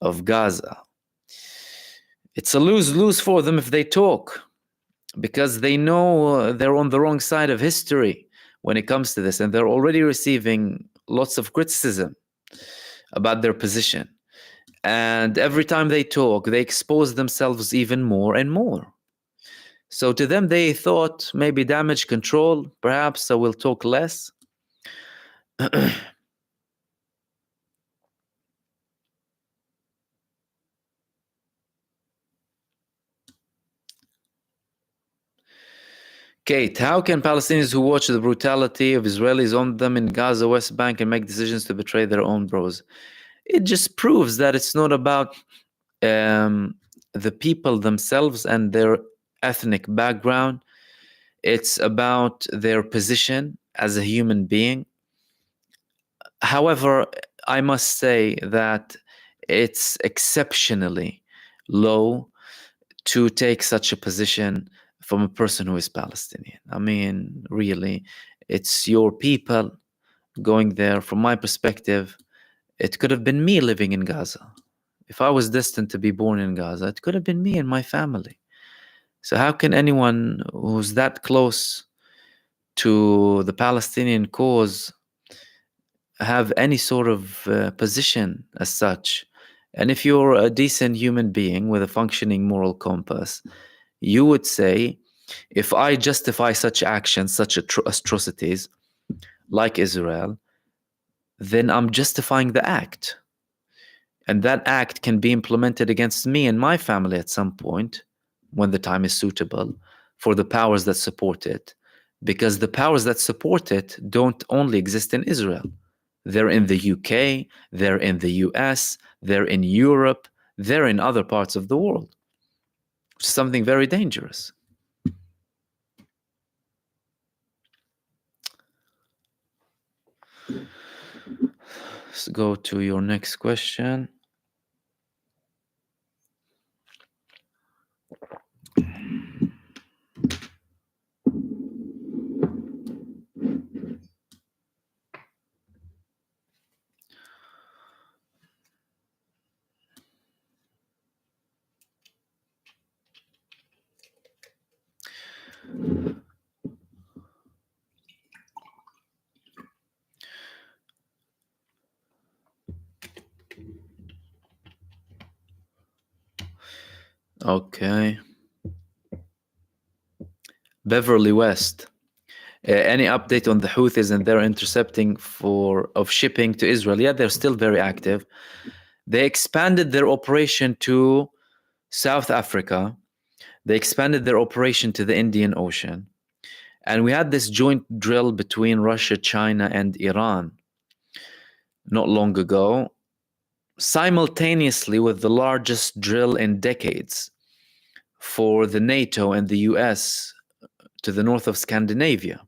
of Gaza, it's a lose-lose for them if they talk, because they know they're on the wrong side of history when it comes to this, and they're already receiving lots of criticism about their position. And every time they talk, they expose themselves even more and more. So to them, they thought maybe damage control, perhaps, so we'll talk less. Kate, how can Palestinians who watch the brutality of Israelis on them in Gaza, West Bank, and make decisions to betray their own bros? It just proves that it's not about the people themselves and their ethnic background. It's about their position as a human being. However, I must say that it's exceptionally low to take such a position from a person who is Palestinian. I mean, really, it's your people going there. From my perspective, it could have been me living in Gaza. If I was destined to be born in Gaza, it could have been me and my family. So how can anyone who's that close to the Palestinian cause have any sort of position as such? And if you're a decent human being with a functioning moral compass, you would say, if I justify such actions, such atrocities like Israel, then I'm justifying the act. And that act can be implemented against me and my family at some point when the time is suitable for the powers that support it. Because the powers that support it don't only exist in Israel. They're in the UK, they're in the US, they're in Europe, they're in other parts of the world, which is something very dangerous. Let's go to your next question. Okay. Beverly West. Any update on the Houthis and their intercepting of shipping to Israel? Yeah, they're still very active. They expanded their operation to South Africa. They expanded their operation to the Indian Ocean. And we had this joint drill between Russia, China, and Iran not long ago, simultaneously with the largest drill in decades for the NATO and the US to the north of Scandinavia,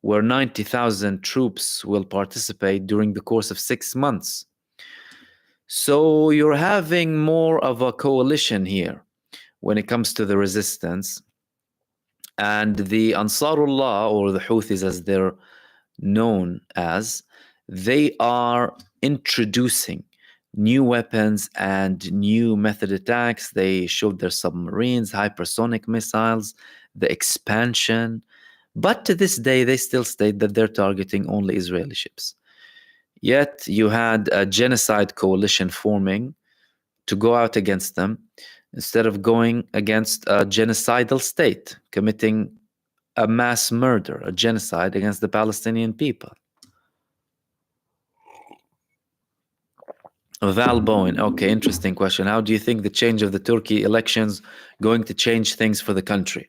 where 90,000 troops will participate during the course of 6 months. So you're having more of a coalition here when it comes to the resistance. And the Ansarullah, or the Houthis as they're known as, they are introducing new weapons and new method attacks. They showed their submarines, hypersonic missiles, the expansion. But to this day, they still state that they're targeting only Israeli ships. Yet you had a genocide coalition forming to go out against them instead of going against a genocidal state, committing a mass murder, a genocide against the Palestinian people. Val Bowen, okay, interesting question. How do you think the change of the Turkey elections going to change things for the country?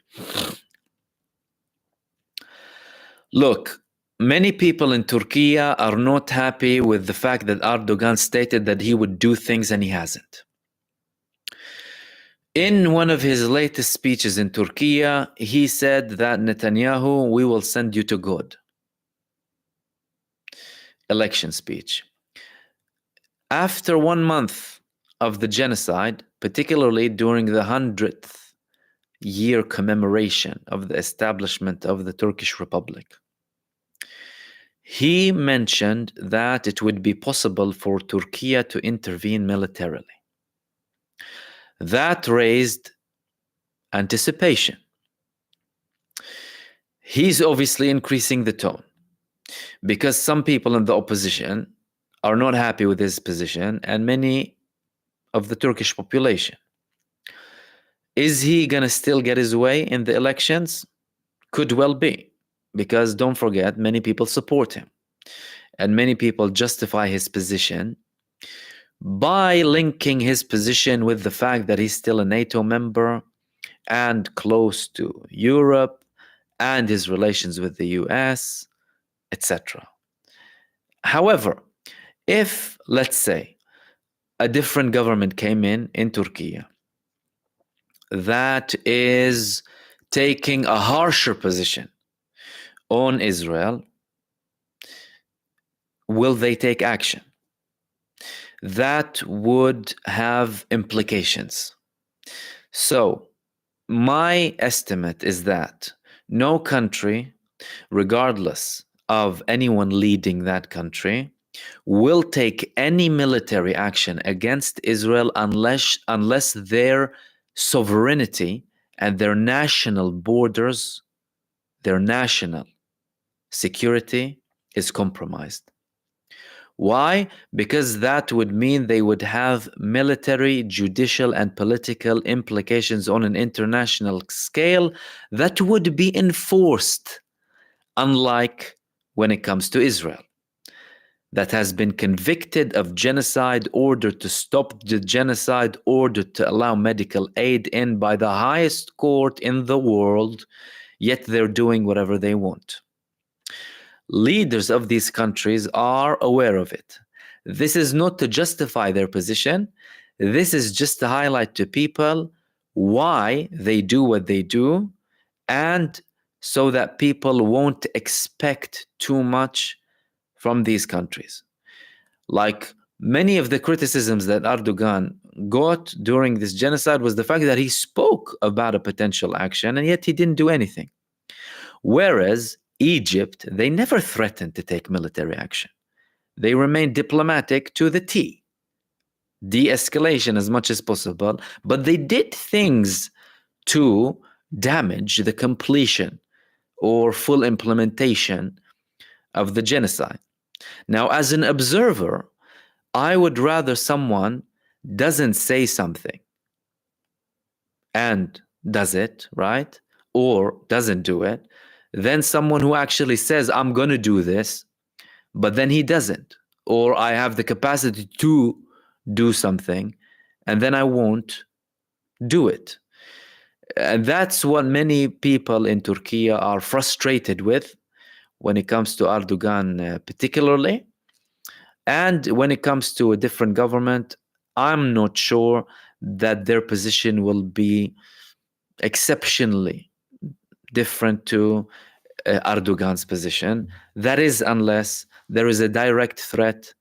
Look, many people in Turkey are not happy with the fact that Erdogan stated that he would do things and he hasn't. In one of his latest speeches in Turkey, he said that Netanyahu, we will send you to God. Election speech. After 1 month of the genocide, particularly during the 100th year commemoration of the establishment of the Turkish Republic, he mentioned that it would be possible for Turkey to intervene militarily. That raised anticipation. He's obviously increasing the tone because some people in the opposition are not happy with his position, and many of the Turkish population. Is he going to still get his way in the elections? Could well be, because don't forget, many people support him, and many people justify his position by linking his position with the fact that he's still a NATO member and close to Europe and his relations with the US, etc. However, if, let's say, a different government came in Turkey that is taking a harsher position on Israel, will they take action? That would have implications. So, my estimate is that no country, regardless of anyone leading that country, will take any military action against Israel unless their sovereignty and their national borders, their national security is compromised. Why? Because that would mean they would have military, judicial, and political implications on an international scale that would be enforced, unlike when it comes to Israel, that has been convicted of genocide, ordered to stop the genocide, ordered to allow medical aid in by the highest court in the world, yet they're doing whatever they want. Leaders of these countries are aware of it. This is not to justify their position. This is just to highlight to people why they do what they do, and so that people won't expect too much from these countries. Like many of the criticisms that Erdogan got during this genocide was the fact that he spoke about a potential action and yet he didn't do anything. Whereas Egypt, they never threatened to take military action. They remained diplomatic to the T. De-escalation as much as possible, but they did things to damage the completion or full implementation of the genocide. Now, as an observer, I would rather someone doesn't say something and does it, right? Or doesn't do it, then someone who actually says, I'm going to do this, but then he doesn't, or I have the capacity to do something, and then I won't do it. And that's what many people in Turkey are frustrated with when it comes to Erdogan, particularly. And when it comes to a different government, I'm not sure that their position will be exceptionally different to Erdogan's position. That is, unless there is a direct threat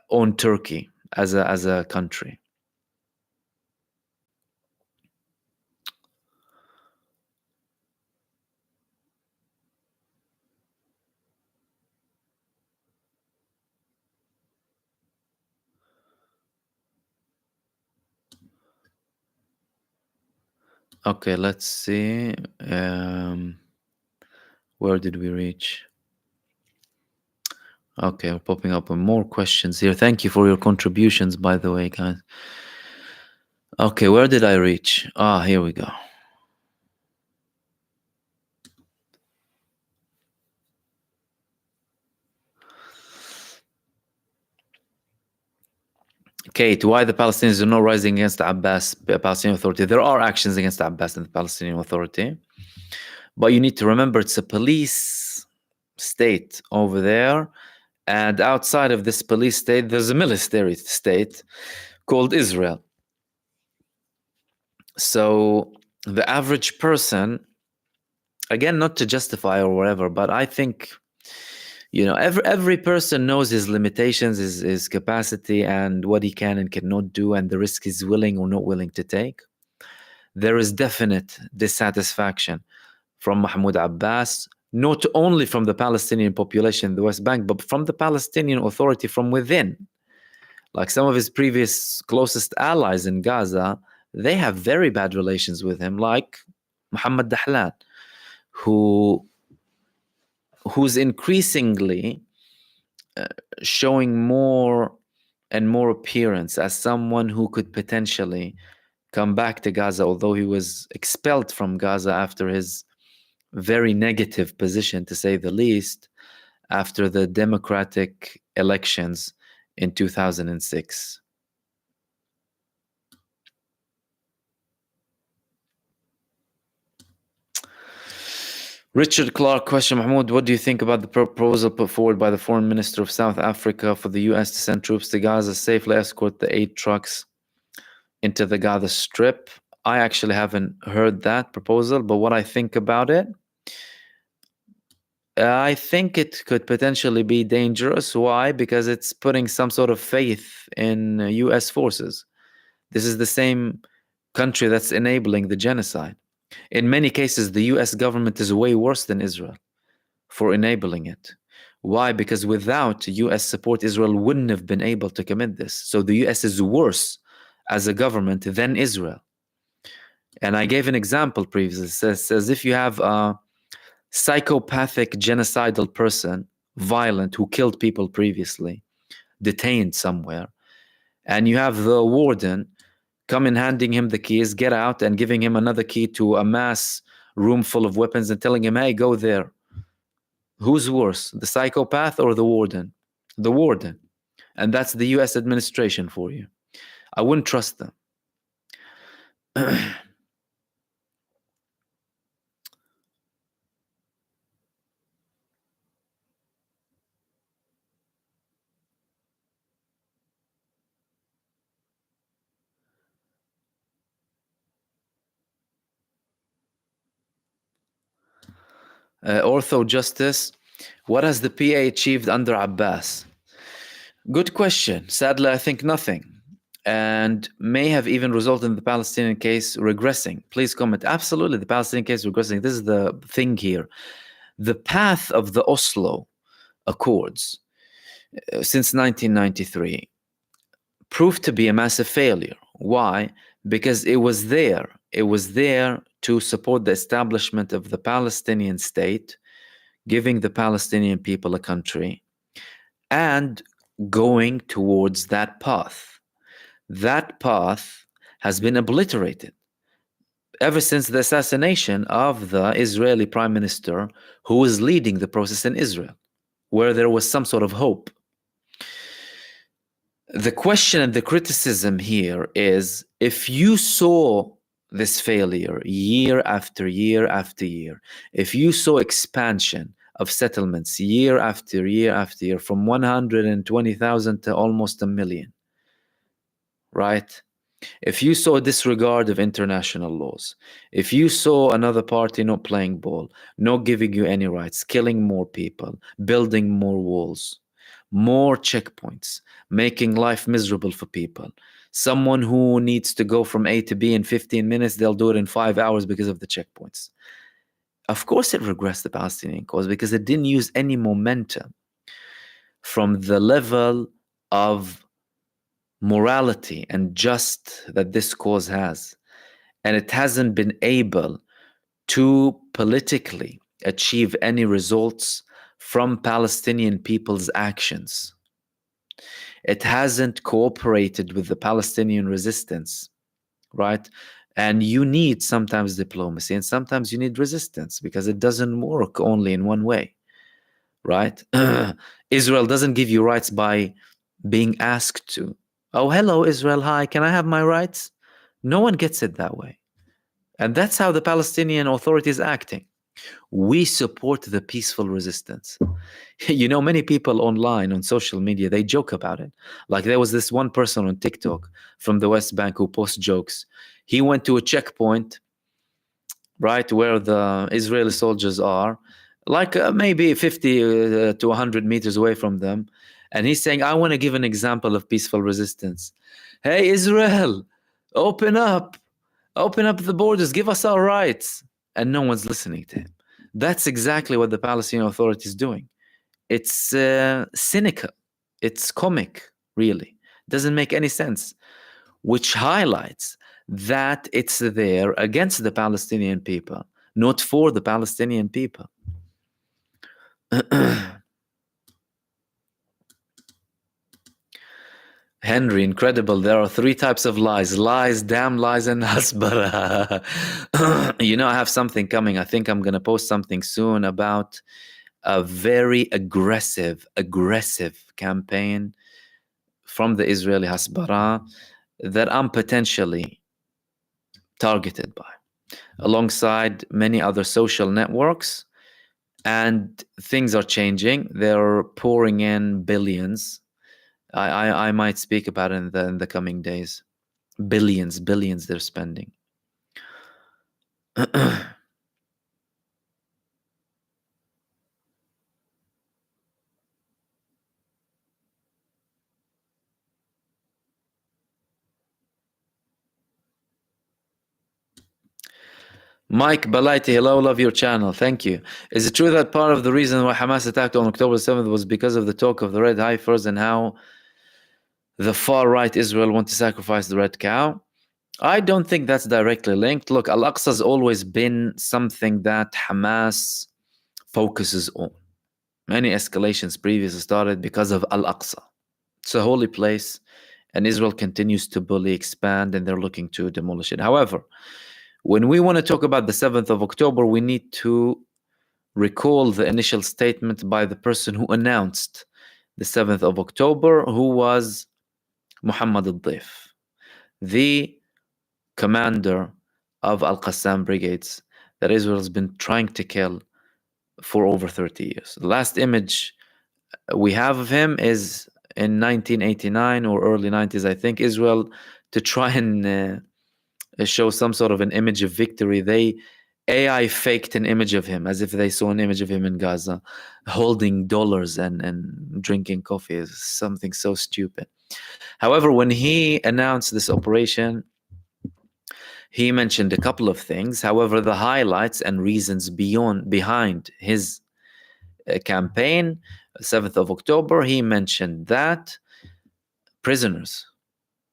on Turkey as a country. Okay, let's see. Where did we reach? Okay, we're popping up with more questions here. Thank you for your contributions, by the way, guys. Okay, where did I reach? Here we go. Kate, why the Palestinians are not rising against the Abbas, the Palestinian Authority? There are actions against the Abbas and the Palestinian Authority, but you need to remember it's a police state over there, and outside of this police state, there's a military state called Israel. So the average person, again, not to justify or whatever, but I think, you know, every person knows his limitations, his capacity, and what he can and cannot do, and the risk he's willing or not willing to take. There is definite dissatisfaction from Mahmoud Abbas, not only from the Palestinian population in the West Bank, but from the Palestinian Authority from within. Like some of his previous closest allies in Gaza, they have very bad relations with him, like Mohammed Dahlan, who's increasingly showing more and more appearance as someone who could potentially come back to Gaza, although he was expelled from Gaza after his very negative position, to say the least, after the democratic elections in 2006. Richard Clark, question, Mahmoud, what do you think about the proposal put forward by the Foreign Minister of South Africa for the US to send troops to Gaza, safely escort the 8 trucks into the Gaza Strip? I actually haven't heard that proposal, but what I think about it, I think it could potentially be dangerous. Why? Because it's putting some sort of faith in US forces. This is the same country that's enabling the genocide. In many cases, the US government is way worse than Israel for enabling it. Why? Because without US support, Israel wouldn't have been able to commit this. So the US is worse as a government than Israel. And I gave an example previously. It says if you have a psychopathic genocidal person, violent, who killed people previously, detained somewhere, and you have the warden come in handing him the keys, get out, and giving him another key to a mass room full of weapons and telling him, hey, go there. Who's worse, the psychopath or the warden? The warden. And that's the US administration for you. I wouldn't trust them. Ortho Justice, what has the PA achieved under Abbas? Good question. Sadly, I think nothing, and may have even resulted in the Palestinian case regressing. Please comment. Absolutely, the Palestinian case regressing. This is the thing here. The path of the Oslo Accords since 1993 proved to be a massive failure. Why? Because it was there. It was there to support the establishment of the Palestinian state, giving the Palestinian people a country, and going towards that path. That path has been obliterated ever since the assassination of the Israeli prime minister who was leading the process in Israel, where there was some sort of hope. The question and the criticism here is, if you saw this failure year after year after year, if you saw expansion of settlements year after year after year from 120,000 to almost 1 million, right? If you saw disregard of international laws, if you saw another party not playing ball, not giving you any rights, killing more people, building more walls, more checkpoints, making life miserable for people, someone who needs to go from A to B in 15 minutes, they'll do it in 5 hours because of the checkpoints. Of course it regressed the Palestinian cause, because it didn't use any momentum from the level of morality and just that this cause has. And it hasn't been able to politically achieve any results from Palestinian people's actions. It hasn't cooperated with the Palestinian resistance, right? And you need sometimes diplomacy and sometimes you need resistance, because it doesn't work only in one way, right? Israel doesn't give you rights by being asked to. Oh, hello, Israel. Hi, can I have my rights? No one gets it that way. And that's how the Palestinian Authority is acting. We support the peaceful resistance. You know, many people online on social media, they joke about it. Like there was this one person on TikTok from the West Bank who posts jokes. He went to a checkpoint, right, where the Israeli soldiers are, like maybe 50 to 100 meters away from them. And he's saying, I want to give an example of peaceful resistance. Hey, Israel, open up the borders, give us our rights. And no one's listening to him. That's exactly what the Palestinian Authority is doing. It's cynical. It's comic, really. Doesn't make any sense, which highlights that it's there against the Palestinian people, not for the Palestinian people. Henry, incredible. There are 3 types of lies. Lies, damn lies, and hasbara. You know, I have something coming. I think I'm going to post something soon about a very aggressive campaign from the Israeli hasbara that I'm potentially targeted by, alongside many other social networks. And things are changing. They're pouring in billions. I might speak about it in the coming days. Billions they're spending. Mike Balaiti, hello, love your channel. Thank you. Is it true that part of the reason why Hamas attacked on October 7th was because of the talk of the red heifers and how the far-right Israel want to sacrifice the red cow? I don't think that's directly linked. Look, Al-Aqsa's always been something that Hamas focuses on. Many escalations previously started because of Al-Aqsa. It's a holy place, and Israel continues to bully, expand, and they're looking to demolish it. However, when we want to talk about the 7th of October, we need to recall the initial statement by the person who announced the 7th of October, who was Muhammad al-Dif, the commander of Al-Qassam brigades that Israel has been trying to kill for over 30 years. The last image we have of him is in 1989 or early 90s, I think. Israel, to try and show some sort of an image of victory, they AI faked an image of him as if they saw an image of him in Gaza holding dollars and drinking coffee. Is something so stupid. However, when he announced this operation, he mentioned a couple of things. However, the highlights and reasons behind his campaign, 7th of October, he mentioned that prisoners,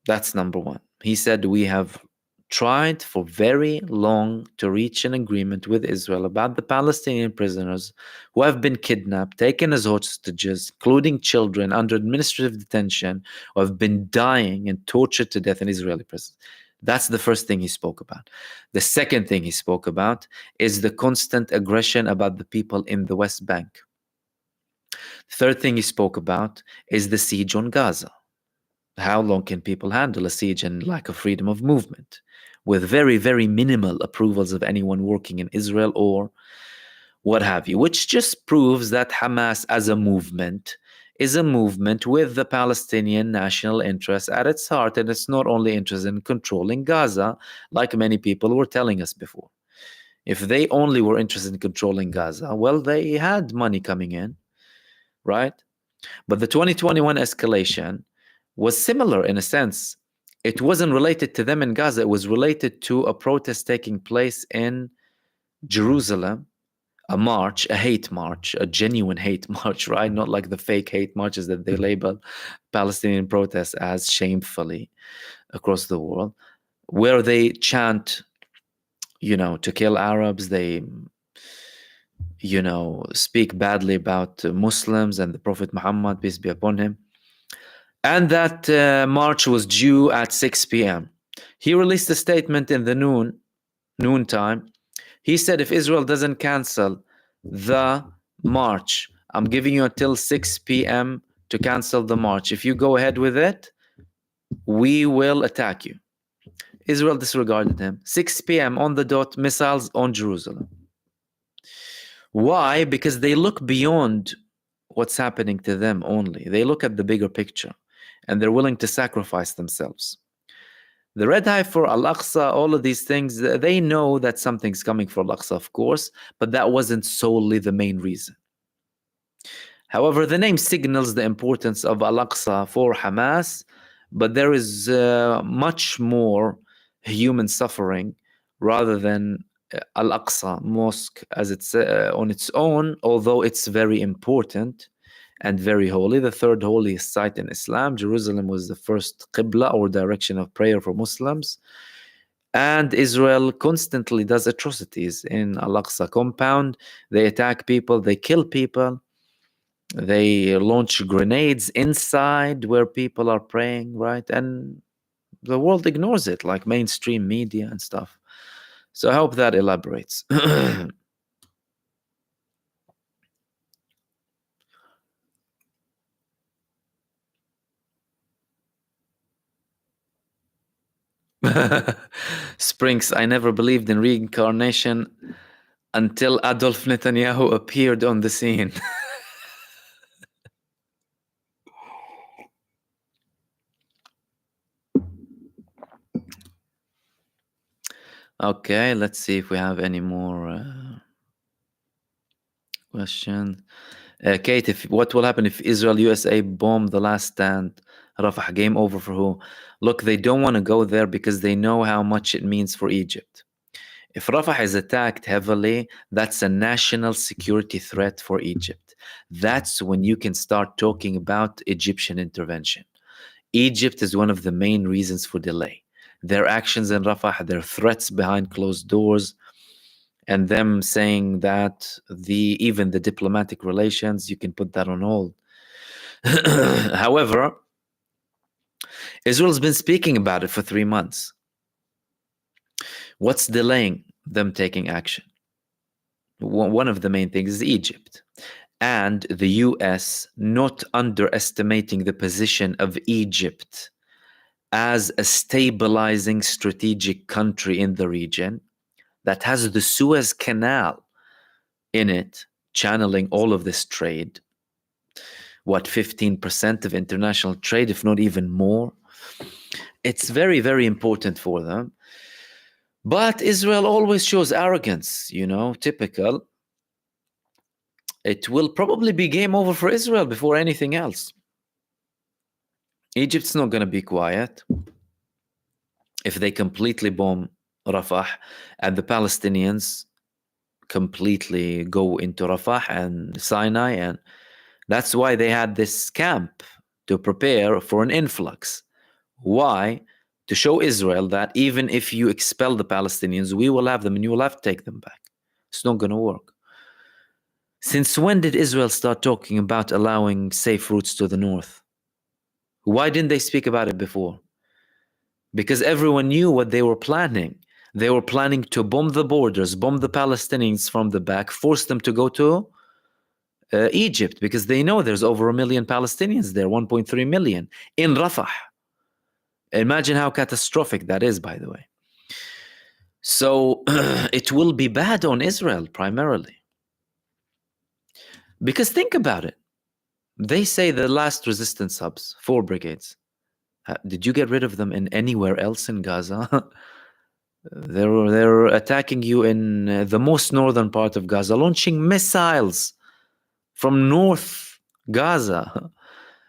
that's number one. He said, we have tried for very long to reach an agreement with Israel about the Palestinian prisoners who have been kidnapped, taken as hostages, including children under administrative detention, who have been dying and tortured to death in Israeli prisons. That's the first thing he spoke about. The second thing he spoke about is the constant aggression about the people in the West Bank. Third thing he spoke about is the siege on Gaza. How long can people handle a siege and lack of freedom of movement with very, very minimal approvals of anyone working in Israel or what have you, which just proves that Hamas as a movement is a movement with the Palestinian national interest at its heart, and it's not only interested in controlling Gaza, like many people were telling us before. If they only were interested in controlling Gaza, well, they had money coming in, right? But the 2021 escalation was similar in a sense. It wasn't related to them in Gaza. It was related to a protest taking place in Jerusalem, a march, a hate march, a genuine hate march, right? Not like the fake hate marches that they label Palestinian protests as shamefully across the world, where they chant, to kill Arabs. They, speak badly about Muslims and the Prophet Muhammad, peace be upon him. And that march was due at 6 p.m. He released a statement in the noontime. He said, if Israel doesn't cancel the march, I'm giving you until 6 p.m. to cancel the march. If you go ahead with it, we will attack you. Israel disregarded him. 6 p.m. on the dot, missiles on Jerusalem. Why? Because they look beyond what's happening to them only. They look at the bigger picture, and they're willing to sacrifice themselves. The red eye for Al-Aqsa, all of these things, they know that something's coming for Al-Aqsa, of course, but that wasn't solely the main reason. However, the name signals the importance of Al-Aqsa for Hamas, but there is much more human suffering rather than Al-Aqsa Mosque as it's on its own, although it's very important and very holy, the third holiest site in Islam. Jerusalem was the first Qibla or direction of prayer for Muslims. And Israel constantly does atrocities in Al-Aqsa compound. They attack people, they kill people, they launch grenades inside where people are praying, right? And the world ignores it, like mainstream media and stuff. So I hope that elaborates. Springs, I never believed in reincarnation until Adolf Netanyahu appeared on the scene. Okay, let's see if we have any more questions. Kate, what will happen if Israel, USA bomb the last stand? Rafah, game over for who? Look, they don't want to go there because they know how much it means for Egypt. If Rafah is attacked heavily, that's a national security threat for Egypt. That's when you can start talking about Egyptian intervention. Egypt is one of the main reasons for delay. Their actions in Rafah, their threats behind closed doors, and them saying that even the diplomatic relations, you can put that on hold. However, Israel's been speaking about it for 3 months. What's delaying them taking action? One of the main things is Egypt. And the US not underestimating the position of Egypt as a stabilizing strategic country in the region that has the Suez Canal in it, channeling all of this trade. 15% of international trade, if not even more? It's very, very important for them. But Israel always shows arrogance, typical. It will probably be game over for Israel before anything else. Egypt's not going to be quiet if they completely bomb Rafah and the Palestinians completely go into Rafah and Sinai, and that's why they had this camp to prepare for an influx. Why? To show Israel that even if you expel the Palestinians, we will have them and you will have to take them back. It's not going to work. Since when did Israel start talking about allowing safe routes to the north? Why didn't they speak about it before? because everyone knew what they were planning. They were planning to bomb the borders, bomb the Palestinians from the back, force them to go to Egypt, because they know there's over 1 million Palestinians there, 1.3 million in Rafah. Imagine how catastrophic that is, by the way. So it will be bad on Israel primarily. Because think about it. They say the last resistance hubs, 4 brigades. Did you get rid of them in anywhere else in Gaza? They're attacking you in the most northern part of Gaza, launching missiles from North Gaza.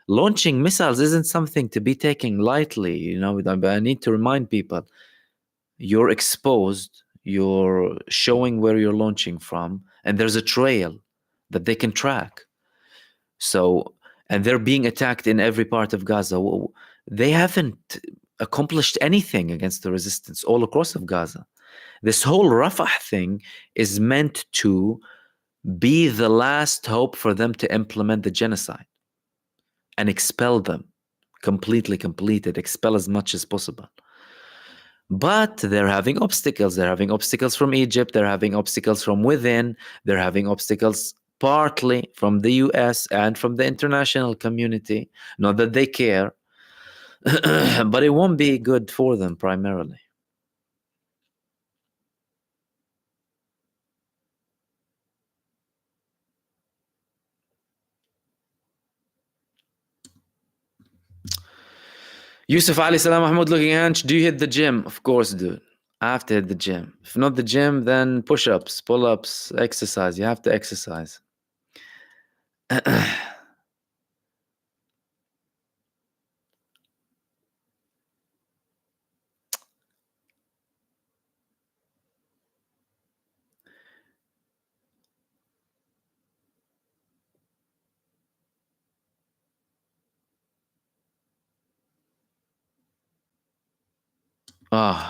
Launching missiles isn't something to be taken lightly. You know, I need to remind people, you're exposed, you're showing where you're launching from, and there's a trail that they can track. So, and they're being attacked in every part of Gaza. They haven't accomplished anything against the resistance all across of Gaza. This whole Rafah thing is meant to be the last hope for them to implement the genocide and expel them, completely completed, expel as much as possible. But they're having obstacles. They're having obstacles from Egypt. They're having obstacles from within. They're having obstacles partly from the US and from the international community. Not that they care, but it won't be good for them primarily. Yusuf Ali Salam Mahmoud looking hench. Do you hit the gym? Of course, dude. I have to hit the gym. If not the gym, then push-ups, pull-ups, exercise. You have to exercise.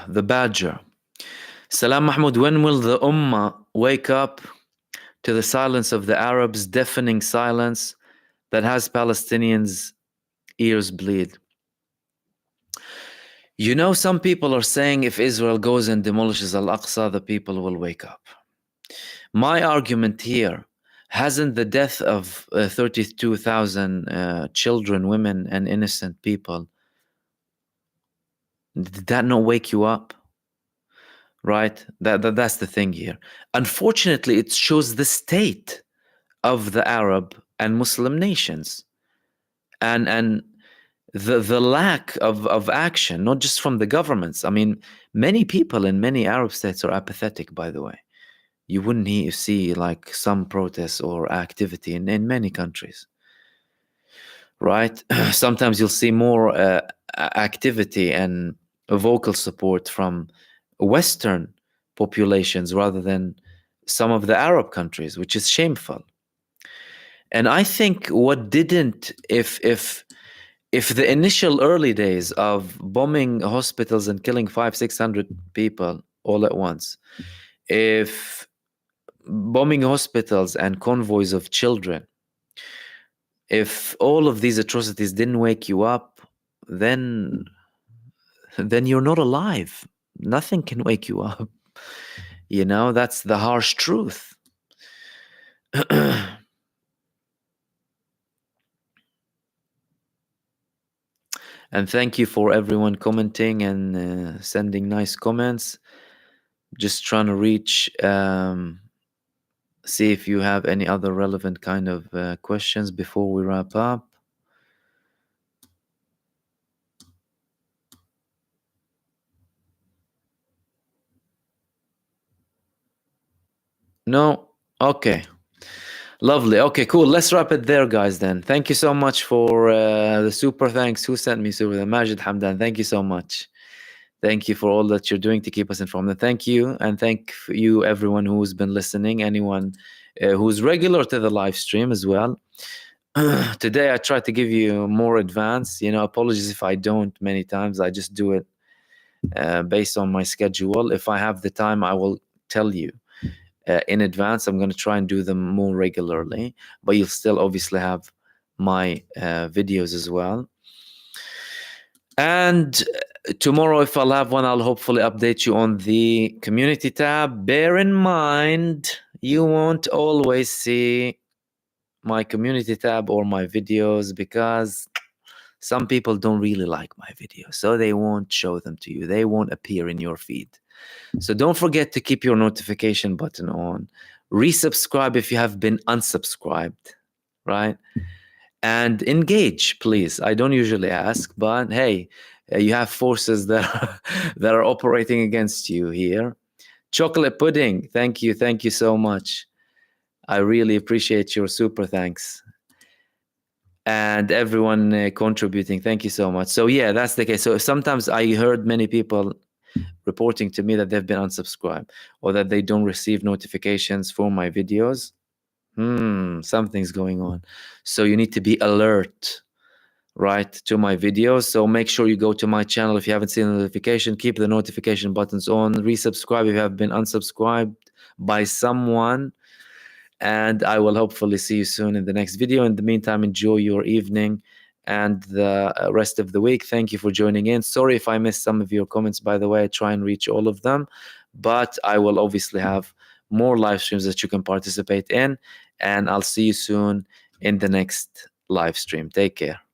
The badger. Salam Mahmoud, when will the Ummah wake up to the silence of the Arabs, deafening silence that has Palestinians' ears bleed? You know, some people are saying if Israel goes and demolishes Al-Aqsa, the people will wake up. My argument here, hasn't the death of 32,000 children, women, and innocent people, did that not wake you up? Right? That's the thing here. Unfortunately, it shows the state of the Arab and Muslim nations, and the lack of action, not just from the governments. I mean, many people in many Arab states are apathetic, by the way. You wouldn't see like some protests or activity in many countries, right? Sometimes you'll see more activity and vocal support from Western populations rather than some of the Arab countries, which is shameful. And I think what didn't, if the initial early days of bombing hospitals and killing 500-600 people all at once, if bombing hospitals and convoys of children, if all of these atrocities didn't wake you up, then you're not alive. Nothing can wake you up. You know, that's the harsh truth. And thank you for everyone commenting and sending nice comments. Just trying to reach, see if you have any other relevant kind of questions before we wrap up. No? Okay. Lovely. Okay, cool. Let's wrap it there, guys, then. Thank you so much for the super thanks. Who sent me super? Majid Hamdan. Thank you so much. Thank you for all that you're doing to keep us informed. And thank you. And thank you, everyone who's been listening, anyone who's regular to the live stream as well. Today, I tried to give you more advance. You know, apologies if I don't many times. I just do it based on my schedule. If I have the time, I will tell you. In advance. I'm going to try and do them more regularly, but you'll still obviously have my videos as well. And Tomorrow, if I'll have one, I'll hopefully update you on the community tab. Bear in mind, you won't always see my community tab or my videos because some people don't really like my videos, so they won't show them to you. They won't appear in your feed. So don't forget to keep your notification button on. Resubscribe if you have been unsubscribed, right? And engage, please. I don't usually ask, but hey, you have forces that are, that are operating against you here. Chocolate pudding, thank you so much. I really appreciate your super thanks. And everyone contributing, thank you so much. So yeah, that's the case. So sometimes I heard many people reporting to me that they've been unsubscribed or that they don't receive notifications for my videos. Something's going on. So you need to be alert, right, to my videos. So make sure you go to my channel if you haven't seen the notification. Keep the notification buttons on. Resubscribe if you have been unsubscribed by someone. And I will hopefully see you soon in the next video. In the meantime, enjoy your evening and the rest of the week. Thank you for joining in. Sorry if I missed some of your comments, by the way. I try and reach all of them, but I will obviously have more live streams that you can participate in, and I'll see you soon in the next live stream. Take care.